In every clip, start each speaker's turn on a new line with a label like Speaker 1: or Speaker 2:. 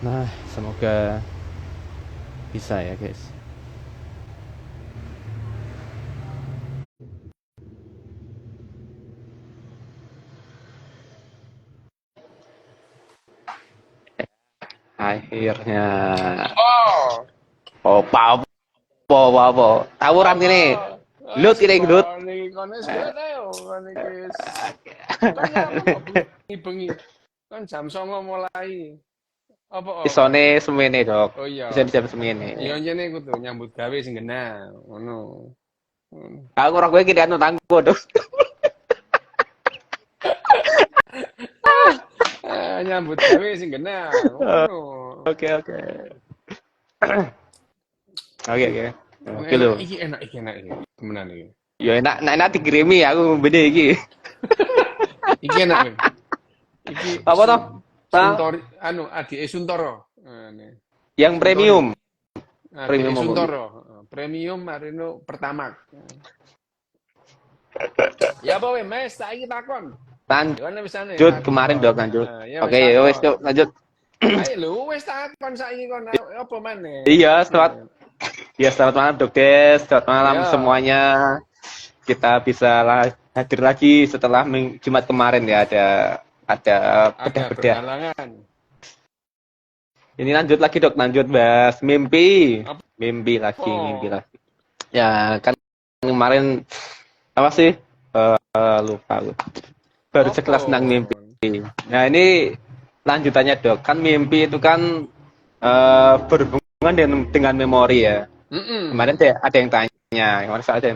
Speaker 1: Nah, semoga bisa ya, guys. Akhirnya.
Speaker 2: Oh,
Speaker 1: Oh, apa, apa. Tawuran ini.
Speaker 2: apa?
Speaker 1: Gelut ini, gelut.
Speaker 2: Kon iki kon wis gelut ayo, kon iki wis. Kon nyapa kok bengi-bengi? Kan jam 09.00 mulai. Apa kon?
Speaker 1: Isone semene, Dok.
Speaker 2: Oh
Speaker 1: Bisa
Speaker 2: iya.
Speaker 1: jam semene.
Speaker 2: Iya jene kudu nyambut gawe sing genah, ngono. Ngono.
Speaker 1: Aku orang gue kira anu tanggo, Dok.
Speaker 2: Nyambut gawe sing genah, ngono.
Speaker 1: Oke, oke. Oke, oke. Oke
Speaker 2: Enak,
Speaker 1: lho.
Speaker 2: iki enak iki. Temenan iki.
Speaker 1: Ya enak dikirimi aku beda iki.
Speaker 2: Iki enak iki. Iki
Speaker 1: Apa toh? Nah,
Speaker 2: Suntori anu adike Suntoro. Ngene.
Speaker 1: yang
Speaker 2: Suntori.
Speaker 1: premium.
Speaker 2: Adike
Speaker 1: Premium apa?
Speaker 2: Suntoro. Premium Marino Pertamax. Ya apa we, Mas? Saiki takon. Ya kan wis ane
Speaker 1: Lanjut kemarin
Speaker 2: takon.
Speaker 1: Dok, lanjut.
Speaker 2: Ya wis
Speaker 1: Oke, ya wes
Speaker 2: takon.
Speaker 1: Dok, lanjut.
Speaker 2: Ayo lho wis takon saiki kon apa maneh?
Speaker 1: Iya, selamat malam Dok Des, selamat malam
Speaker 2: Ya,
Speaker 1: semuanya. Kita bisa hadir lagi setelah Jumat kemarin ya, ada
Speaker 2: ada
Speaker 1: bedah-bedah.
Speaker 2: berhalangan.
Speaker 1: Ini lanjut lagi Dok, lanjut bahas mimpi.
Speaker 2: Apa?
Speaker 1: Mimpi lagi. Ya, kan kemarin apa sih? Lupa. Baru
Speaker 2: Apa?
Speaker 1: sekelas tentang mimpi. Nah, ini lanjutannya Dok. Kan mimpi itu kan berhubungan dengan memori ya.
Speaker 2: Mm-mm.
Speaker 1: Kemarin ada yang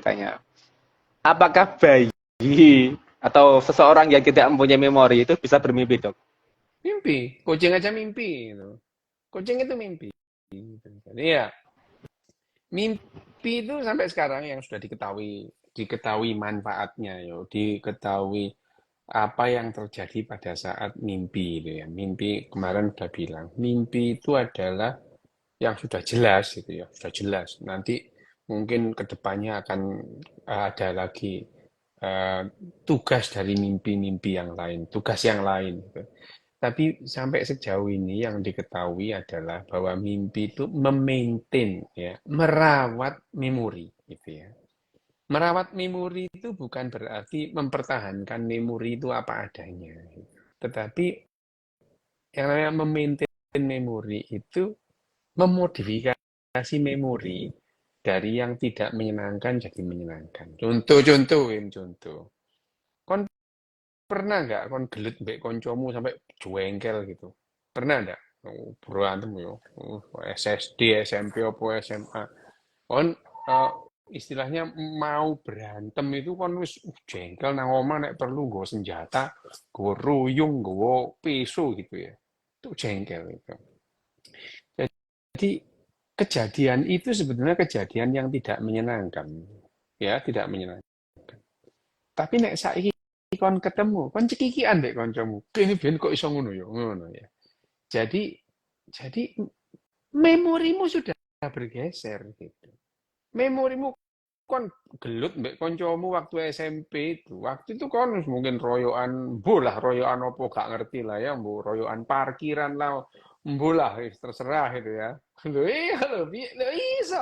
Speaker 1: tanya, apakah bayi atau seseorang yang tidak mempunyai memori itu bisa bermimpi, Dok?
Speaker 2: Mimpi. Kucing aja mimpi gitu. Kucing itu mimpi. Iya. Mimpi itu sampai sekarang yang sudah diketahui manfaatnya, yo, diketahui apa yang terjadi pada saat mimpi itu ya. Mimpi kemarin sudah bilang, mimpi itu adalah yang sudah jelas gitu ya, sudah jelas. Nanti mungkin kedepannya akan ada lagi eh, tugas dari mimpi-mimpi yang lain, tugas yang lain. Gitu. Tapi sampai sejauh ini yang diketahui adalah bahwa mimpi itu memaintain, ya, merawat memori, gitu ya. Merawat memori itu bukan berarti mempertahankan memori itu apa adanya, tetapi yang namanya memaintain memori itu memodifikasi memori dari yang tidak menyenangkan jadi menyenangkan. Contoh, contoh. Kon pernah nggak kon gelut mbek koncomu sampai jengkel gitu? Pernah nggak? Oh, berantem yo. SSD, SMP, opo SMA. Kon eh, istilahnya mau berantem itu kon wis jengkel nang omah nek perlu nggo senjata, nggo ruyung, nggo pisau gitu ya. Itu jengkel itu. Jadi kejadian itu sebenarnya kejadian yang tidak menyenangkan. Ya, tidak menyenangkan. Tapi nek saiki kon ketemu, kon cekikian dek kancamu. Kene biyen kok iso ngono ya, ngono ya. Jadi memorimu sudah bergeser gitu. Memorimu kon gelut mbek kancamu waktu SMP itu. Waktu itu kon mungkin royokan, bolah royokan opo gak ngerti lah ya, mbo royokan parkiran lah, bolah terserah itu ya. Lho iya lho iso.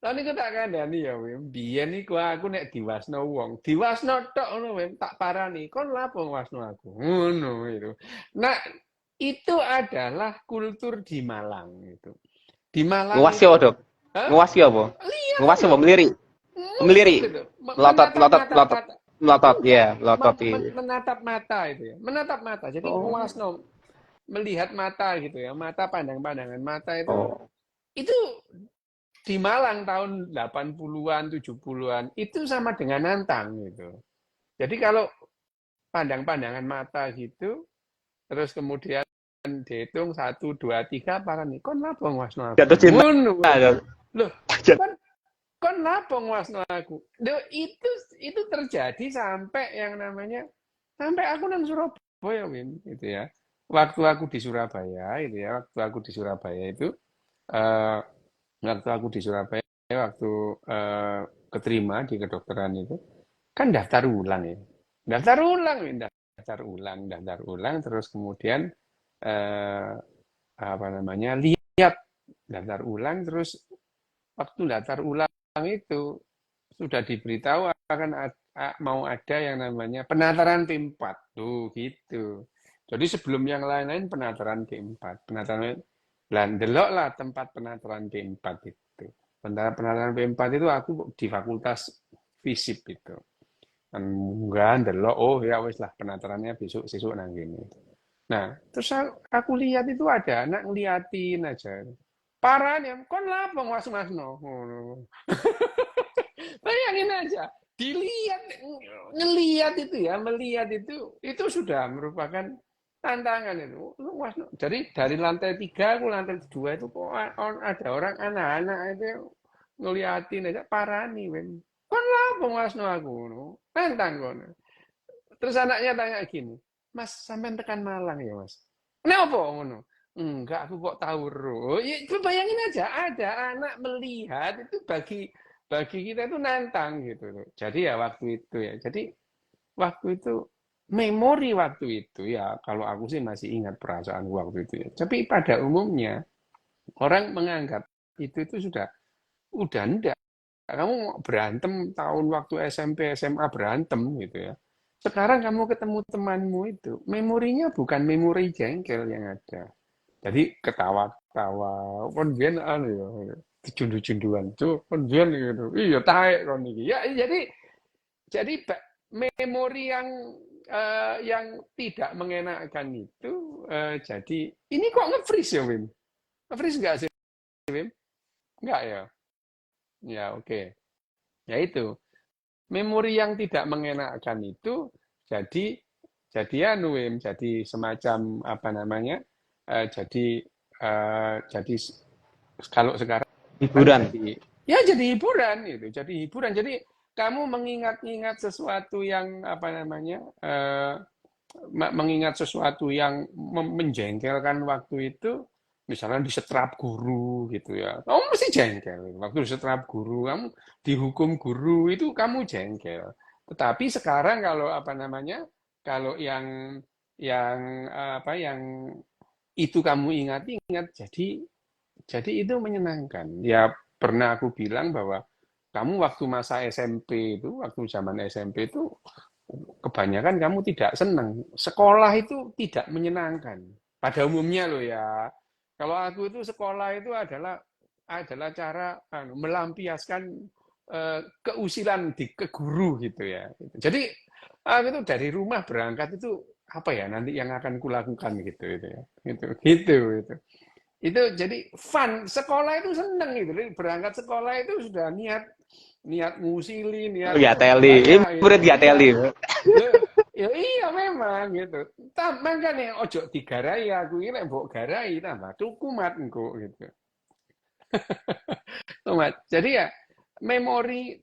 Speaker 2: Lah niku tak kandhani ya, Wim. Biyen iku aku nek diwasno wong, diwasno tok ngono, Wim, tak parani. Kon lapo wasno aku? Ngono itu. Nah, itu adalah kultur di Malang itu. Di Malang
Speaker 1: Nguwasi
Speaker 2: itu,
Speaker 1: apa, Dok?
Speaker 2: hah?
Speaker 1: Nguwasi apa?
Speaker 2: Lihat
Speaker 1: Nguwasi
Speaker 2: lho.
Speaker 1: apa? Melirik.
Speaker 2: Ngono
Speaker 1: Melirik.
Speaker 2: gitu.
Speaker 1: Melotot,
Speaker 2: Menatap
Speaker 1: melotot,
Speaker 2: mata
Speaker 1: melotot.
Speaker 2: mata.
Speaker 1: Melotot,
Speaker 2: Enggak,
Speaker 1: ya, melotot. Iya.
Speaker 2: menatap mata itu ya. Menatap mata. Jadi
Speaker 1: Oh,
Speaker 2: nguasno melihat mata gitu ya. Mata pandang-pandangan mata
Speaker 1: oh.
Speaker 2: itu di Malang tahun 80-an, 70-an itu sama dengan nantang gitu. Jadi kalau pandang-pandangan mata gitu, terus kemudian dihitung satu, dua, tiga, apa nih? Kon lapo nguasno aku?
Speaker 1: Jatuh cinta,
Speaker 2: Ngono.
Speaker 1: Dok.
Speaker 2: Loh, kon kon lapo nguasno aku? Loh, itu terjadi sampai yang namanya sampai aku nang Surabaya, Win, gitu ya. Waktu aku di Surabaya, itu ya, waktu aku di Surabaya itu, eh, waktu aku di Surabaya, waktu eh, keterima di kedokteran itu, kan daftar ulang ya. Daftar ulang, Win, daftar ulang, terus kemudian eh, lihat daftar ulang, terus waktu daftar ulang itu sudah diberitahu akan mau ada yang namanya penataran P4 tuh gitu. Jadi sebelum yang lain-lain penataran P4, penataran dan deloklah tempat penataran P4 itu. Penataran P4 itu aku di Fakultas FISIP itu. Kan munggah delok, oh ya wis lah penatarannya besok nang gini. Nah, terus aku lihat itu ada anak ngeliatin aja. Parah nih, kon lapang mas-masno. Bayangin aja, dilihat, ngelihat itu ya, melihat itu sudah merupakan tantangan itu. Jadi dari lantai 3 ke lantai 2 itu kok ada orang anak-anak itu ngeliatin aja parah nih, Win. Kon lapo ngasno aku no. Nantang kon. Terus anaknya tanya gini, Mas, sampai tekan Malang ya, Mas? Kenapa ngono? Enggak, aku kok tahu roh. Ya, bayangin aja, ada anak melihat itu bagi kita itu nantang gitu loh. Jadi ya waktu itu ya. Jadi waktu itu memori waktu itu ya kalau aku sih masih ingat perasaan waktu itu ya. Tapi pada umumnya orang menganggap itu sudah udah enggak. Kamu berantem tahun waktu SMP, SMA berantem gitu ya. Sekarang kamu ketemu temanmu itu, memorinya bukan memori jengkel yang ada. Jadi ketawa-ketawa, kon biyen anu ya, cundu-cunduan tuh, kon biyen gitu. Iya taek kon iki. Ya jadi memori yang tidak mengenakan itu jadi ini kok nge-freeze ya, Wim? Nge-freeze enggak sih, Wim? Enggak ya? Ya, oke. Ya itu. Memori yang tidak mengenakan itu jadi anu, Wim, jadi semacam apa namanya? Jadi kalau sekarang
Speaker 1: Hiburan.
Speaker 2: jadi ya jadi hiburan itu, jadi hiburan. Jadi kamu mengingat-ingat sesuatu yang apa namanya? Mengingat sesuatu yang menjengkelkan waktu itu, misalnya disetrap guru gitu ya, kamu mesti jengkel. Waktu disetrap guru, kamu dihukum guru itu kamu jengkel. Tetapi sekarang kalau apa namanya, kalau yang apa yang itu kamu ingat-ingat, jadi itu menyenangkan. Ya pernah aku bilang bahwa kamu waktu masa SMP itu, waktu zaman SMP itu kebanyakan kamu tidak senang. Sekolah itu tidak menyenangkan. Pada umumnya loh ya. Kalau aku itu sekolah itu adalah cara melampiaskan keusilan ke guru gitu ya. Jadi aku itu dari rumah berangkat itu apa ya nanti yang akan kulakukan gitu itu ya. Itu. Itu jadi fun. Sekolah itu seneng gitu. Berangkat sekolah itu sudah niat niat ngusili,
Speaker 1: Oh,
Speaker 2: niat
Speaker 1: ya
Speaker 2: wah
Speaker 1: teli. Ini
Speaker 2: gaya gitu.
Speaker 1: murid ya
Speaker 2: Iya.
Speaker 1: teli.
Speaker 2: Ya, ya iya memang gitu. Makanya ojo digarai aku ini mbok garai tambah kumat engko gitu. Kumat. Jadi ya memori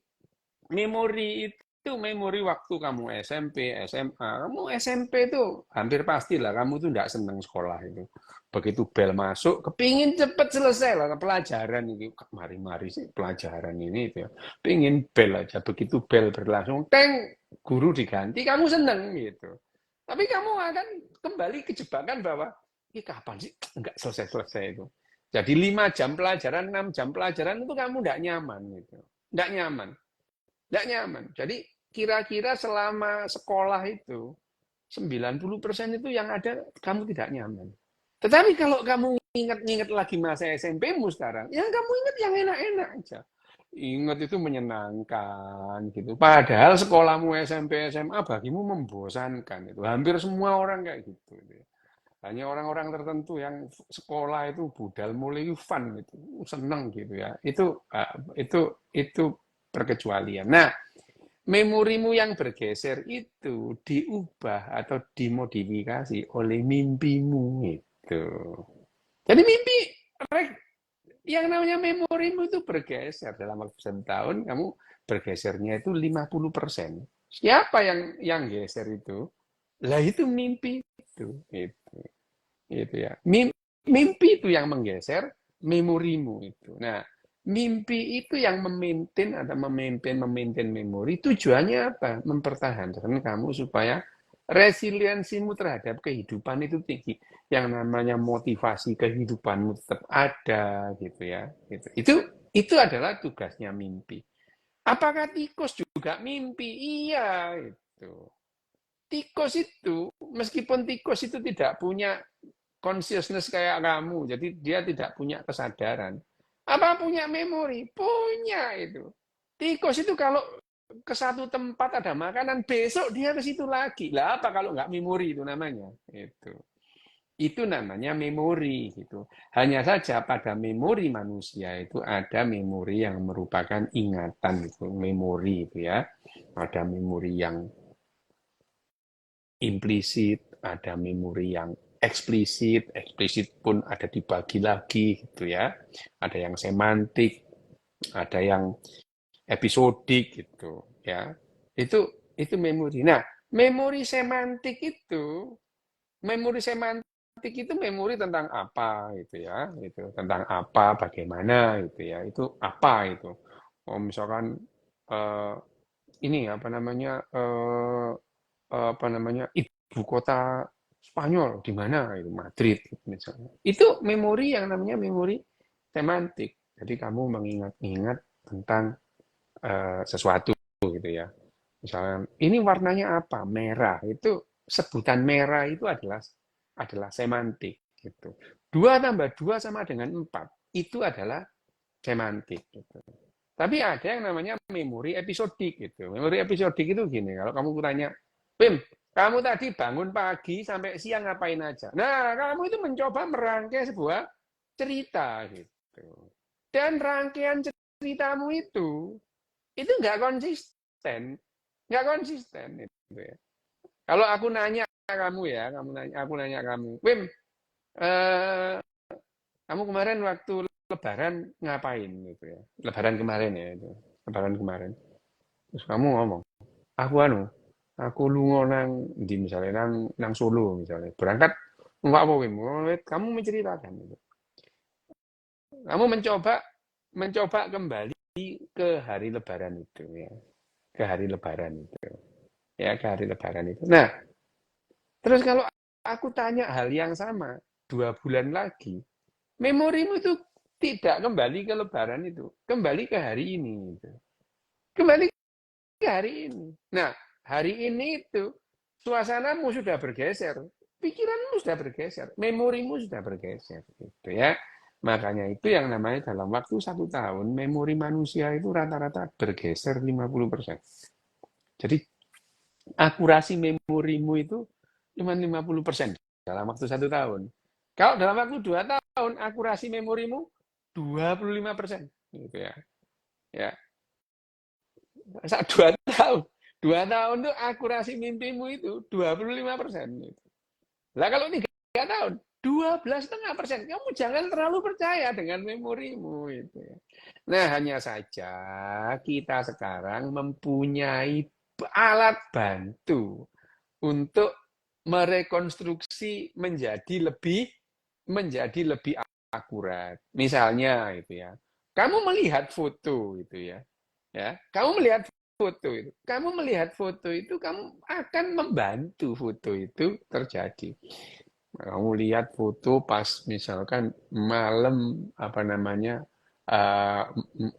Speaker 2: memori itu memori waktu kamu SMP, SMA. Kamu SMP itu hampir pastilah kamu tuh nggak seneng sekolah itu. Begitu bel masuk, kepingin cepet selesai lah pelajaran ini. Mari-mari sih pelajaran ini itu ya. Pingin bel aja. Begitu bel berlangsung, teng, guru diganti, kamu seneng gitu. Tapi kamu akan kembali ke jebakan bahwa, ini kapan sih nggak selesai-selesai itu. Jadi 5 jam pelajaran, 6 jam pelajaran itu kamu nggak nyaman gitu. Nggak nyaman. Nggak nyaman. Jadi kira-kira selama sekolah itu 90% itu yang ada kamu tidak nyaman. Tetapi kalau kamu ingat-ingat lagi masa SMP-mu sekarang, yang kamu ingat yang enak-enak aja. Ingat itu menyenangkan gitu. Padahal sekolahmu SMP, SMA bagimu membosankan itu. Hampir semua orang kayak gitu. Hanya orang-orang tertentu yang sekolah itu budal mulai fun gitu, seneng gitu ya. Itu perkecualian. Nah, memorimu yang bergeser itu diubah atau dimodifikasi oleh mimpimu itu. Jadi mimpi yang namanya memorimu itu bergeser dalam waktu 1 tahun, kamu bergesernya itu 50%. Siapa yang geser itu? Lah itu mimpi itu. Itu ya. Mimpi itu yang menggeser memorimu itu. Nah, mimpi itu yang memaintain atau memaintain memori tujuannya apa? Mempertahankan kamu supaya Resiliensimu terhadap kehidupan itu tinggi. Yang namanya motivasi kehidupanmu tetap ada gitu ya. Itu adalah tugasnya mimpi. Apakah tikus juga mimpi? Iya, itu. Tikus itu, meskipun tikus itu tidak punya consciousness kayak kamu, jadi dia tidak punya kesadaran. Apa punya memori? Punya itu. Tikus itu kalau ke satu tempat ada makanan, besok dia ke situ lagi. Lah apa kalau nggak memori itu namanya? Itu namanya memori gitu. Hanya saja pada memori manusia itu ada memori yang merupakan ingatan itu, memori itu ya. Ada memori yang implisit, ada memori yang eksplisit, eksplisit pun ada dibagi lagi gitu ya. Ada yang semantik, ada yang episodik gitu ya. Itu memori. Nah, memori semantik itu memori tentang apa gitu ya, itu tentang apa, bagaimana gitu ya, itu apa itu. Oh, misalkan eh, ini apa namanya ibu kota Spanyol di mana itu Madrid gitu, misalnya. Itu memori yang namanya memori semantik. Jadi kamu mengingat-ingat tentang sesuatu gitu ya. Misalnya ini warnanya apa? Merah. Itu sebutan merah itu adalah semantik gitu. 2 tambah 2 sama dengan 4. Itu adalah semantik gitu. Tapi ada yang namanya memori episodik gitu. Memori episodik itu gini, kalau kamu tanya, Bim, kamu tadi bangun pagi sampai siang ngapain aja? Nah, kamu itu mencoba merangkai sebuah cerita gitu. Dan rangkaian ceritamu itu nggak konsisten, nggak konsisten itu ya. Kalau aku nanya kamu ya, aku nanya kamu, Wim, eh, kamu kemarin waktu Lebaran ngapain gitu ya? Lebaran kemarin ya itu, Lebaran kemarin. Terus kamu ngomong, aku lungo nang di misalnya nang Solo misalnya, berangkat enggak apa Wim, kamu menceritakan itu. Kamu mencoba kembali ke hari Lebaran itu ya, ke hari Lebaran itu. Ya, ke hari Lebaran itu. Nah, terus kalau aku tanya hal yang sama 2 bulan lagi, memorimu itu tidak kembali ke Lebaran itu, kembali ke hari ini. Gitu. Kembali ke hari ini. Nah, hari ini itu suasanamu sudah bergeser, pikiranmu sudah bergeser, memorimu sudah bergeser, gitu ya. Makanya itu yang namanya dalam waktu 1 tahun, memori manusia itu rata-rata bergeser 50%. Jadi akurasi memorimu itu cuma 50% dalam waktu 1 tahun. Kalau dalam waktu 2 tahun, akurasi memorimu 25%. Gitu ya. Ya, 2 tahun. 2 tahun itu akurasi mimpimu itu 25%. Gitu. Lah kalau 3 tahun, 12,5%. Kamu jangan terlalu percaya dengan memorimu. Gitu ya. Nah, hanya saja kita sekarang mempunyai alat bantu untuk merekonstruksi menjadi lebih akurat. Misalnya itu ya. Kamu melihat foto itu ya. Ya, kamu melihat foto itu. Kamu melihat foto itu kamu akan membantu foto itu terjadi. Kamu lihat foto pas misalkan malam apa namanya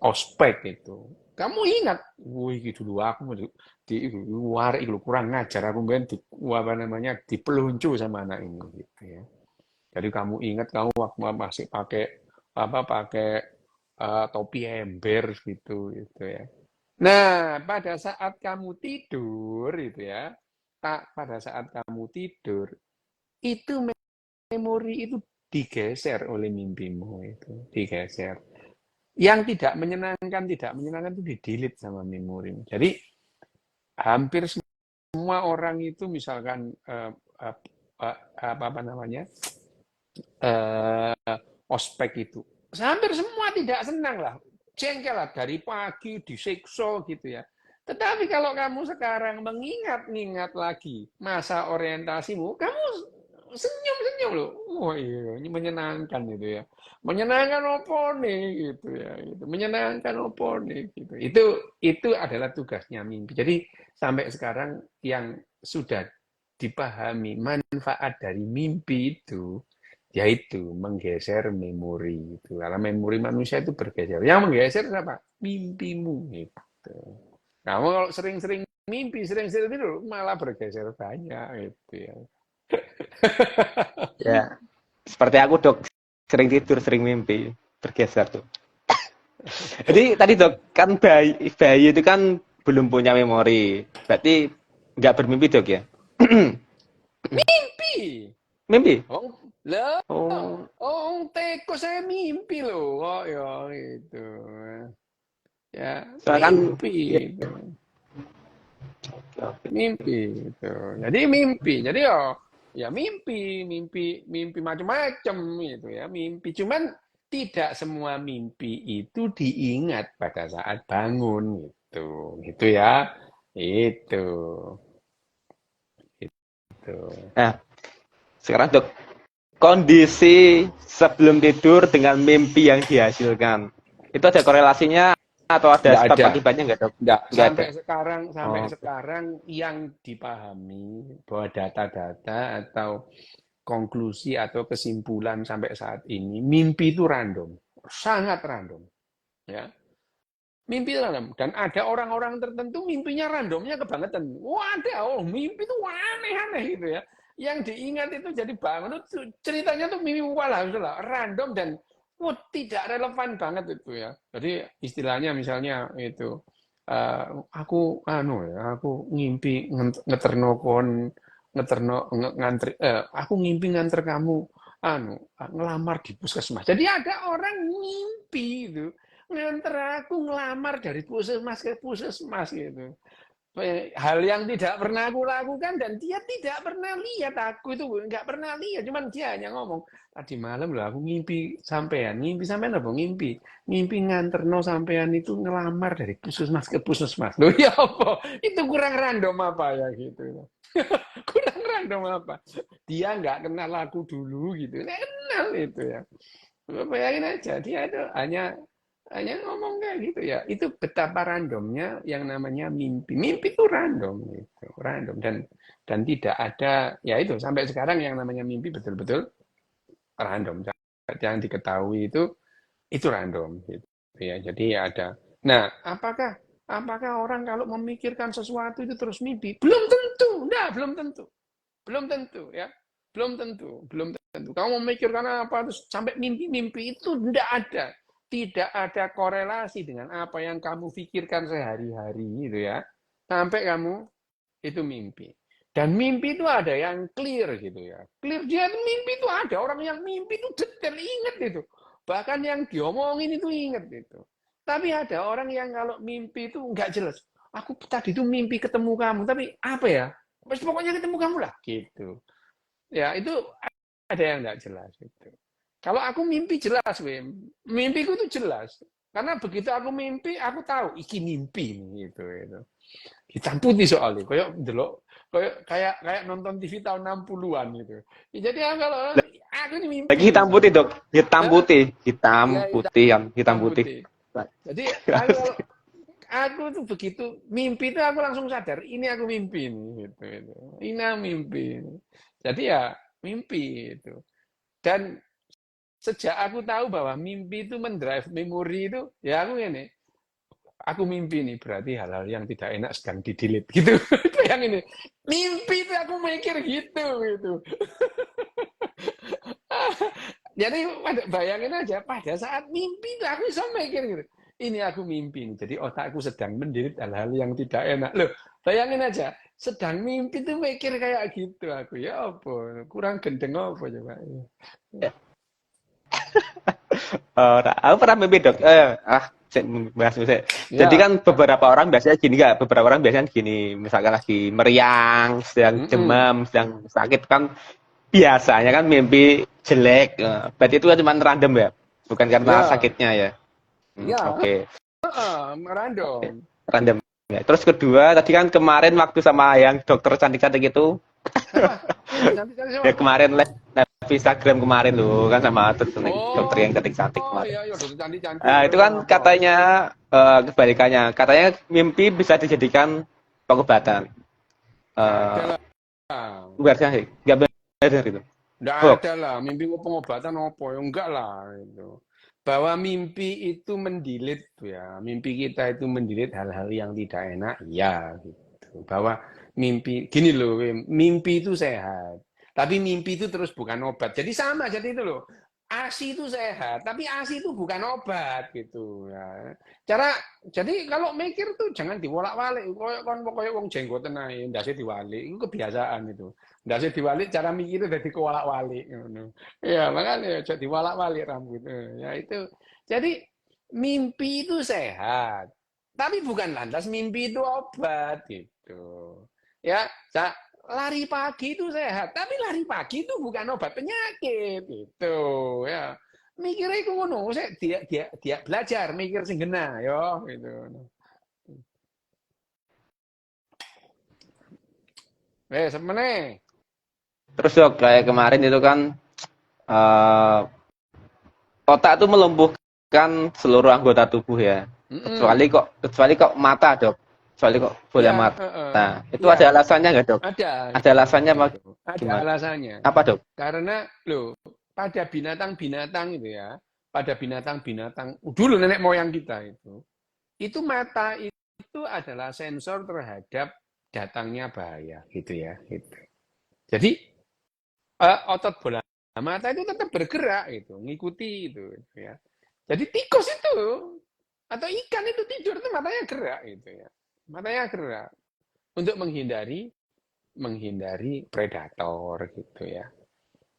Speaker 2: ospek itu. Kamu ingat, wih gitu dulu aku di luar itu kurang ngajar aku main di apa namanya dipeluncu sama anak ini gitu ya. Jadi kamu ingat kamu waktu masih pakai topi ember gitu ya. Nah, pada saat kamu tidur itu ya, pada saat kamu tidur itu memori itu digeser oleh mimpimu itu, digeser. Yang tidak menyenangkan itu di-delete sama memori. Jadi hampir semua orang itu misalkan apa namanya ospek itu, hampir semua tidak senang lah, jengkel lah dari pagi disiksa gitu ya. Tetapi kalau kamu sekarang mengingat-ingat lagi masa orientasimu, kamu senyum-senyum loh. Wah iya, ini menyenangkan itu ya. Menyenangkan apa nih gitu ya. Gitu. Menyenangkan apa nih gitu. Itu adalah tugasnya mimpi. Jadi sampai sekarang yang sudah dipahami manfaat dari mimpi itu, yaitu menggeser memori itu. Karena memori manusia itu bergeser. Yang menggeser apa? Mimpimu gitu. Kamu kalau sering-sering mimpi, sering-sering tidur, malah bergeser banyak gitu ya.
Speaker 1: Ya, seperti aku dok, sering tidur, sering mimpi, bergeser tuh. Jadi tadi dok, kan bayi itu kan belum punya memori, berarti nggak bermimpi dok ya?
Speaker 2: Mimpi.
Speaker 1: Mimpi?
Speaker 2: Oh, lah,
Speaker 1: Oh,
Speaker 2: oh, teko saya mimpi loh. Oh, ya itu. Ya,
Speaker 1: soalnya kan,
Speaker 2: mimpi
Speaker 1: ya,
Speaker 2: itu.
Speaker 1: oke.
Speaker 2: Mimpi itu. Jadi mimpi. Jadi ya mimpi, mimpi macam-macam itu ya, mimpi. Cuman tidak semua mimpi itu diingat pada saat bangun gitu. Gitu ya. Itu. Itu.
Speaker 1: Nah, sekarang dok, kondisi sebelum tidur dengan mimpi yang dihasilkan, itu ada korelasinya atau ada
Speaker 2: Tidak
Speaker 1: sebab
Speaker 2: ada.
Speaker 1: akibatnya nggak dok?
Speaker 2: Enggak,
Speaker 1: Nggak ada.
Speaker 2: sampai
Speaker 1: Oh,
Speaker 2: sekarang yang dipahami bahwa data-data atau konklusi atau kesimpulan sampai saat ini, mimpi itu random, sangat random, ya. Mimpi itu random dan ada orang-orang tertentu mimpinya randomnya kebangetan. Wah, ada, oh mimpi itu aneh-aneh gitu ya. Yang diingat itu jadi bangun itu ceritanya tuh mimpi walah, random dan tidak relevan banget itu ya. Jadi istilahnya misalnya itu aku aku ngimpi ngeterno kon ngantri aku ngimpi nganter kamu ngelamar di puskesmas. Jadi ada orang ngimpi itu nganter aku ngelamar dari puskesmas ke puskesmas gitu. Hal yang tidak pernah aku lakukan dan dia tidak pernah lihat aku itu nggak pernah lihat, cuman dia hanya ngomong tadi malam loh aku ngimpi sampean apa ngimpi nganterno sampean itu ngelamar dari puskesmas ke puskesmas loh ya apa itu kurang random apa ya gitu. Kurang random apa dia nggak kenal aku dulu gitu nggak kenal itu ya. Bayangin aja dia itu hanya ngomong kayak gitu ya. Itu betapa randomnya yang namanya mimpi. Mimpi itu random gitu, random dan tidak ada ya itu sampai sekarang yang namanya mimpi betul-betul random. Yang diketahui itu random gitu ya. Jadi ada. Nah, apakah orang kalau memikirkan sesuatu itu terus mimpi? Belum tentu. Nah, belum tentu. Belum tentu ya. Belum tentu. Kamu memikirkan apa terus sampai mimpi-mimpi itu tidak ada. Tidak ada korelasi dengan apa yang kamu pikirkan sehari-hari gitu ya. Sampai kamu itu mimpi. Dan mimpi itu ada yang clear gitu ya. Clear dia mimpi itu ada orang yang mimpi itu detail ingat itu. Bahkan yang diomongin itu ingat itu. Tapi ada orang yang kalau mimpi itu nggak jelas. Aku tadi itu mimpi ketemu kamu, tapi apa ya? Pokoknya ketemu kamu lah gitu. Ya, itu ada yang nggak jelas itu. Kalau aku mimpi jelas, Wim. Mimpiku itu jelas. Karena begitu aku mimpi, aku tahu iki mimpi gitu itu. Hitam putih soalnya, kayak nonton TV tahun 60-an gitu. Ya, jadi kalau aku ini
Speaker 1: lagi
Speaker 2: mimpi
Speaker 1: hitam putih
Speaker 2: misalnya.
Speaker 1: dok, hitam
Speaker 2: Hah?
Speaker 1: putih, hitam
Speaker 2: Ya,
Speaker 1: putih yang hitam
Speaker 2: hitam
Speaker 1: putih.
Speaker 2: putih. Jadi aku tuh begitu mimpi itu aku langsung sadar ini aku mimpi nih gitu, gitu. Ini aku mimpi. Jadi ya mimpi itu. Dan sejak aku tahu bahwa mimpi itu mendrive memori itu, ya aku ini, aku mimpi nih berarti hal-hal yang tidak enak sedang di-delete gitu. Yang ini, mimpi itu aku mikir gitu gitu. Jadi bayangin aja pada saat mimpi itu aku bisa mikir gitu. Ini aku mimpi nih. Jadi otakku sedang mendelete hal-hal yang tidak enak. Loh, bayangin aja. Sedang mimpi tuh mikir kayak gitu aku. Ya apa? Kurang gendeng apa coba.
Speaker 1: Aku pernah mimpi dok. Bahas musik. Jadi
Speaker 2: Ya.
Speaker 1: kan beberapa orang biasanya gini nggak, beberapa orang biasanya gini, misalkan lagi meriang, sedang
Speaker 2: Mm-mm.
Speaker 1: demam, sedang sakit kan biasanya kan mimpi jelek. Berarti itu kan cuma random ya, bukan karena
Speaker 2: Ya.
Speaker 1: sakitnya ya.
Speaker 2: Ya.
Speaker 1: Oke,
Speaker 2: Random.
Speaker 1: random. Ya. Terus kedua, tadi kan kemarin waktu sama yang dokter cantik-cantik itu,
Speaker 2: Siapa? Dokter cantik-cantik siapa?
Speaker 1: ya kemarin live Instagram kemarin loh kan sama dokter
Speaker 2: Oh,
Speaker 1: yang cantik-cantik
Speaker 2: oh
Speaker 1: kemarin.
Speaker 2: iya, iya, dokter cantik-cantik.
Speaker 1: Itu kan
Speaker 2: Apa?
Speaker 1: katanya kebalikannya. Katanya mimpi bisa dijadikan pengobatan.
Speaker 2: Nggak ada
Speaker 1: Eh,
Speaker 2: lah.
Speaker 1: Bubarnya sih, nggak benar itu.
Speaker 2: Nggak
Speaker 1: Hoax.
Speaker 2: ada lah, mimpi pengobatan apa ya enggak lah itu. Bahwa mimpi itu mendilit ya, mimpi kita itu mendilit hal-hal yang tidak enak, ya gitu. Bahwa mimpi gini loh, Wim, mimpi itu sehat. Tapi mimpi itu terus bukan obat. Jadi sama jadi itu loh. ASI itu sehat, tapi ASI itu bukan obat gitu ya. Cara jadi kalau mikir tuh jangan diwolak-walik. Koyo wong jenggoten ae ndase diwalik, itu kebiasaan itu. Ndase diwalik cara mikir udah dikuwalak-walik ngono. Ya, makanya aja diwalak-walik rambut. Ya itu. Jadi mimpi itu sehat. Tapi bukan lantas mimpi itu obat gitu. Ya, lari pagi itu sehat, tapi lari pagi itu bukan obat penyakit gitu ya. Mikirnya itu ngono, saya dia belajar mikir sing genah yo gitu. Semeneh.
Speaker 1: Terus Dok, kayak kemarin itu kan eh, otak itu melumpuhkan seluruh anggota tubuh ya. Kecuali
Speaker 2: Mm-mm.
Speaker 1: kok kecuali kok mata, Dok. Kecuali kok bola
Speaker 2: Ya,
Speaker 1: mata. Nah, itu
Speaker 2: ya,
Speaker 1: ada alasannya nggak, Dok?
Speaker 2: ada
Speaker 1: Ada alasannya apa
Speaker 2: itu. Ada
Speaker 1: gimana?
Speaker 2: alasannya.
Speaker 1: Apa, Dok?
Speaker 2: Karena loh, pada binatang-binatang itu ya, pada binatang-binatang dulu nenek moyang kita itu mata itu adalah sensor terhadap datangnya bahaya gitu ya, gitu. Jadi otot bola mata itu tetap bergerak itu, ngikuti itu ya. Jadi tikus itu atau ikan itu tidur itu matanya gerak gitu ya. Matanya gerak untuk menghindari predator gitu ya.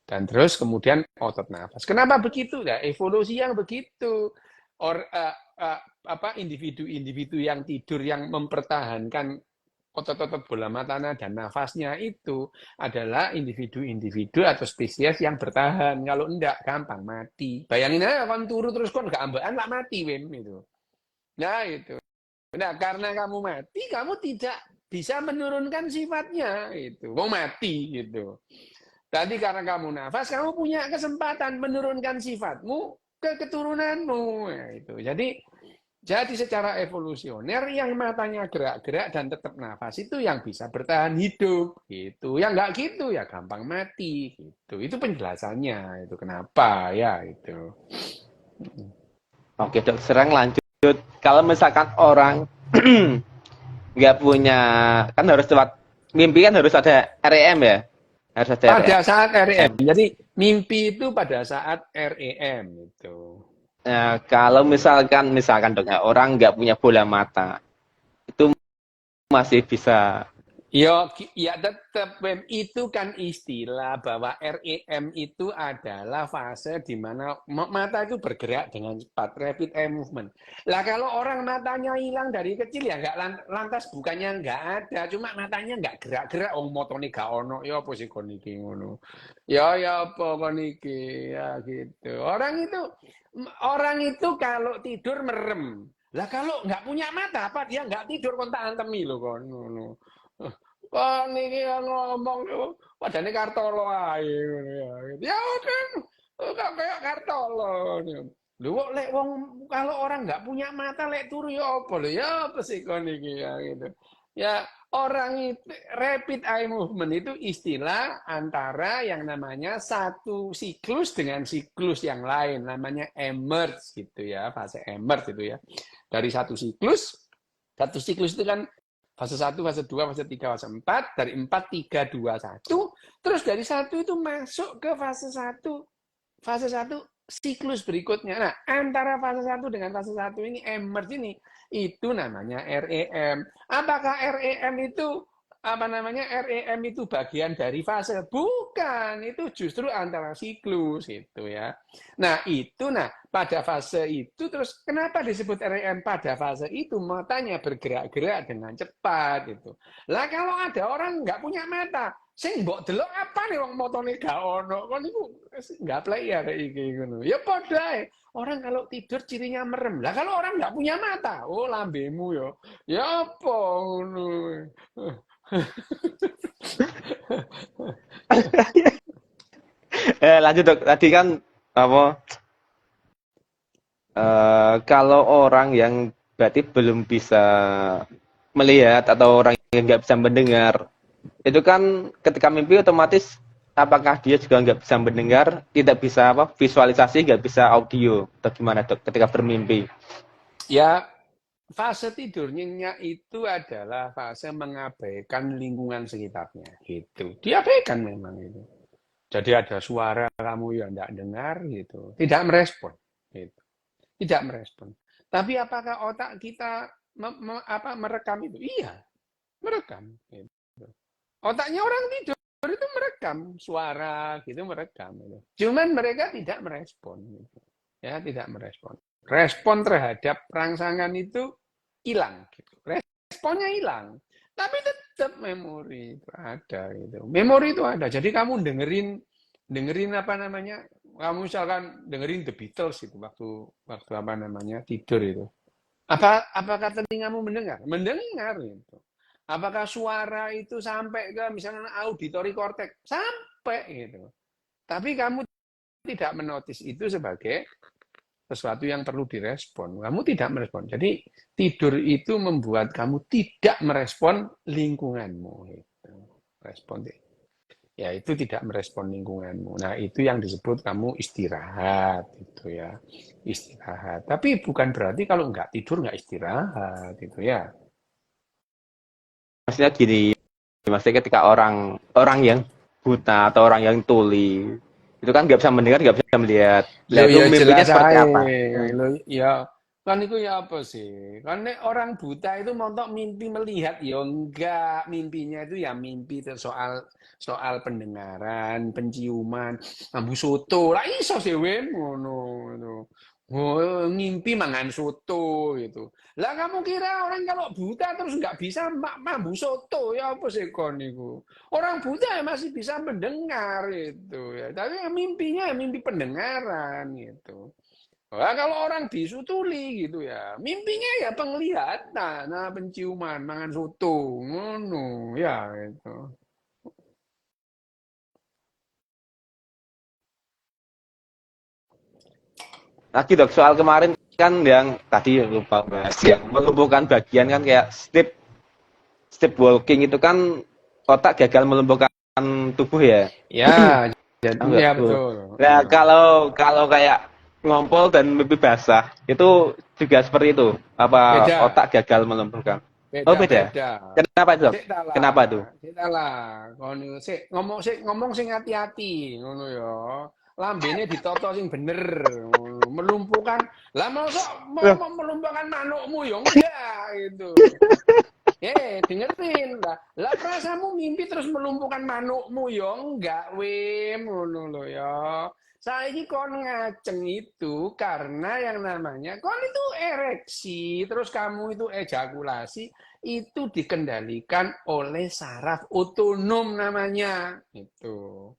Speaker 2: Dan terus kemudian otot nafas. Kenapa begitu? Ya, evolusi yang begitu. Individu-individu yang tidur yang mempertahankan otot-otot bola matanya dan nafasnya itu adalah individu-individu atau spesies yang bertahan. Kalau enggak, gampang mati. Bayangin aja, kan turu terus kan enggak ambekan, lah mati, Wim. Itu. Nah, itu. Nah, karena kamu mati, kamu tidak bisa menurunkan sifatnya. Itu. Mau mati, gitu. Tadi karena kamu nafas, kamu punya kesempatan menurunkan sifatmu ke keturunanmu. Ya, itu. Jadi secara evolusioner yang matanya gerak-gerak dan tetap nafas itu yang bisa bertahan hidup. Gitu. Yang nggak gitu ya gampang mati. Gitu. Itu penjelasannya. Itu kenapa ya itu.
Speaker 1: Oke, Dok. Sekarang lanjut. Kalau misalkan orang nggak punya, kan harus lewat mimpi kan harus ada REM ya. Harus ada
Speaker 2: Pada
Speaker 1: REM.
Speaker 2: saat REM. Jadi mimpi itu pada saat REM itu.
Speaker 1: Nah, kalau misalkan Dok, ya, orang nggak punya bola mata, itu masih bisa.
Speaker 2: Ya tetap Wem. Itu kan istilah bahwa REM itu adalah fase di mana mata itu bergerak dengan cepat, rapid eye movement. Lah kalau orang matanya hilang dari kecil ya nggak lantas bukannya nggak ada, cuma matanya nggak gerak-gerak. Oh motone gak ono, ya apa sih koniki ngono. Ya apa koniki ya gitu. Orang itu kalau tidur merem. Lah kalau nggak punya mata apa dia nggak tidur kon tak antemi lho kon ngono. Kok niki ngomong tuh padane Kartolo ae ngono ya. Ya kan kok kayak Kartolo. Lho kok lek wong kalau orang nggak punya mata lek turu ya apa lho ya apa sih kon iki ya gitu. Ya orang itu rapid eye movement itu istilah antara yang namanya satu siklus dengan siklus yang lain namanya emerge gitu ya, fase emerge itu ya. Dari satu siklus itu kan fase 1, fase 2, fase 3, fase 4. Dari 4, 3, 2, 1. Terus dari 1 itu masuk ke fase 1. Fase 1 siklus berikutnya. Nah, antara fase 1 dengan fase 1 ini, emerge ini, itu namanya REM. Apakah REM itu REM itu bagian dari fase? Bukan, itu justru antara siklus itu ya. Pada fase itu terus kenapa disebut REM pada fase itu matanya bergerak-gerak dengan cepat gitu. Lah kalau ada orang nggak punya mata, sing mbok delok apa nih wong motone gak ono. Kon niku nggak play ya kayak iki ngono. Ya padha orang kalau tidur cirinya merem. Lah kalau orang nggak punya mata, oh lambemu yo. Ya apa ngono.
Speaker 1: Lanjut Dok. Tadi kan apa? Kalau orang yang berarti belum bisa melihat atau orang yang nggak bisa mendengar, itu kan ketika mimpi otomatis apakah dia juga nggak bisa mendengar, tidak bisa apa visualisasi, nggak bisa audio, atau gimana dok ketika bermimpi?
Speaker 2: Ya, fase tidur nyenyak itu adalah fase mengabaikan lingkungan sekitarnya. Gitu. Diabaikan memang itu. Jadi ada suara kamu yang tidak dengar gitu. Tidak merespon. Gitu. Tidak merespon. Tapi apakah otak kita merekam itu? Iya, merekam. Gitu. Otaknya orang tidur itu merekam suara gitu merekam gitu. Cuman mereka tidak merespon gitu. Ya, tidak merespon. Respon terhadap rangsangan itu hilang gitu. Responnya hilang. Tapi tetap memori itu ada gitu. Memori itu ada. Jadi kamu dengerin apa namanya? Kamu misalkan dengerin The Beatles itu waktu apa namanya? Tidur itu. Apakah telingamu mendengar? Mendengar itu. Apakah suara itu sampai ke misalnya auditory cortex? Sampai gitu. Tapi kamu tidak menotis itu sebagai sesuatu yang perlu direspon. Kamu tidak merespon. Jadi tidur itu membuat kamu tidak merespon lingkunganmu. Gitu. Respon ya itu tidak merespon lingkunganmu. Nah itu yang disebut kamu istirahat itu ya istirahat. Tapi bukan berarti kalau nggak tidur nggak istirahat itu ya.
Speaker 1: Maksudnya gini, maksudnya ketika orang orang yang buta atau orang yang tuli itu kan nggak bisa mendengar, nggak bisa melihat. Lah
Speaker 2: Lo
Speaker 1: itu
Speaker 2: ya
Speaker 1: mimpinya
Speaker 2: jelas
Speaker 1: seperti apa?
Speaker 2: aja. Lo ya kan itu ya apa sih? Kan nek orang buta itu montok mimpi melihat ya enggak, mimpinya itu ya mimpi itu soal soal pendengaran, penciuman, ambu soto. Lah iso sih wem ngono ngono. Oh, ngimpi mangan soto gitu. Lah kamu kira orang kalau buta terus nggak bisa mambu soto ya apa sih kon niku? Orang buta ya masih bisa mendengar itu ya. Tapi mimpinya ya mimpi pendengaran gitu. Wah, kalau orang bisu tuli gitu ya, mimpinya ya penglihatan, nah penciuman, mangan soto, ngono ya itu.
Speaker 1: Lagi dok soal kemarin kan yang tadi lupa bahas yang melumpuhkan bagian kan kayak step walking itu kan otak gagal melumpuhkan tubuh ya.
Speaker 2: Ya, jadi
Speaker 1: Enggak
Speaker 2: ya
Speaker 1: tuh.
Speaker 2: betul.
Speaker 1: Nah, kalau kalau kayak ngompol dan mimpi basah, itu juga seperti itu. Apa
Speaker 2: Beda,
Speaker 1: otak gagal melumpuhkan? Oh,
Speaker 2: beda,
Speaker 1: beda.
Speaker 2: beda.
Speaker 1: Kenapa itu, Dok?
Speaker 2: Sik ta
Speaker 1: Kenapa tuh?
Speaker 2: lah, sik ta lah. Kono sik ngomong sing hati-hati ngono ya. Lambene ditata sing bener ngono. Melumpuhkan. Lah mosok
Speaker 1: Loh,
Speaker 2: mau melumpuhkan manukmu ya enggak gitu. Dengerin lah. Lah perasaanmu mimpi terus melumpuhkan manukmu ya enggak, Wim, ngono lho ya. Saiki kon ngaceng itu karena yang namanya kon itu ereksi, terus kamu itu ejakulasi itu dikendalikan oleh saraf otonom namanya. Itu.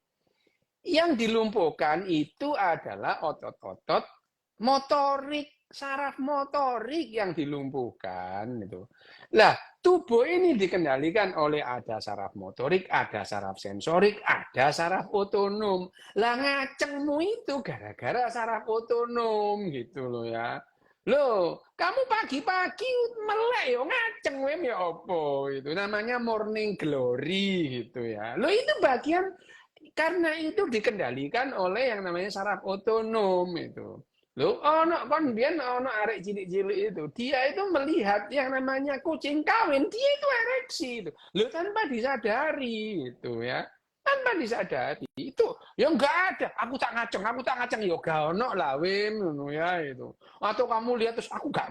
Speaker 2: Yang dilumpuhkan itu adalah otot-otot motorik, saraf motorik yang dilumpuhkan itu. Lah, tubuh ini dikendalikan oleh ada saraf motorik, ada saraf sensorik, ada saraf otonom. Lah ngacengmu itu gara-gara saraf otonom gitu loh ya. Loh, kamu pagi-pagi melek yo ngaceng wem ya opo itu namanya morning glory gitu ya. Loh itu bagian karena itu dikendalikan oleh yang namanya saraf otonom itu. Loh, ono kon biyen ono arek cilik-cilik itu, dia itu melihat yang namanya kucing kawin, dia itu ereksi itu. Loh, tanpa disadari itu ya. Tanpa disadari itu ya enggak ada. Aku tak ngaceng ya gak ono lah wem ngono ya itu. Atau kamu lihat terus aku enggak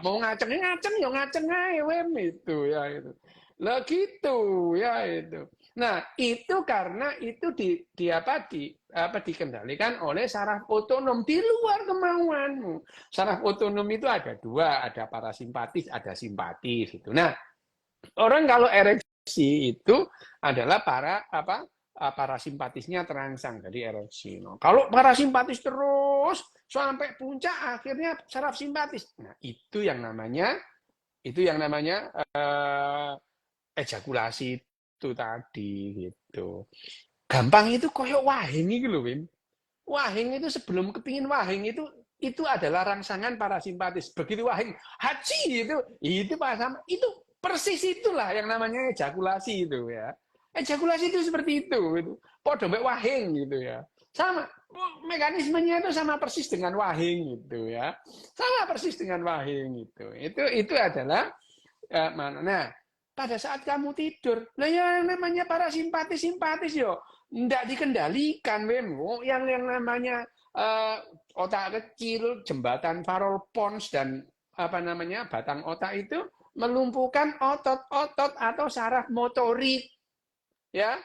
Speaker 2: mau ngaceng, ngaceng ya ngaceng ae wem itu ya itu. Lah gitu ya itu. Nah, itu karena itu dikendalikan oleh saraf otonom di luar kemauanmu. Saraf otonom itu ada dua, ada parasimpatis, ada simpatis itu. Nah, orang kalau ereksi itu adalah parasimpatisnya terangsang jadi ereksi. No. Kalau parasimpatis terus sampai puncak akhirnya saraf simpatis. Nah, itu yang namanya ejakulasi itu tadi gitu. Gampang itu koyok wahing gitu loh, Wim. Wahing itu sebelum kepingin wahing itu adalah rangsangan parasimpatis. Begitu wahing haji itu pas sama itu persis itulah yang namanya ejakulasi itu ya. Ejakulasi itu seperti itu, gitu. Podo mbek wahing gitu ya. Sama mekanismenya itu sama persis dengan wahing gitu ya. Sama persis dengan wahing gitu. Itu adalah mana. Nah, pada saat kamu tidur, nah yang namanya parasimpatis yo ndak dikendalikan, Wemo. Yang namanya otak kecil, jembatan Farol Pons dan apa namanya batang otak itu melumpuhkan otot-otot atau saraf motorik, ya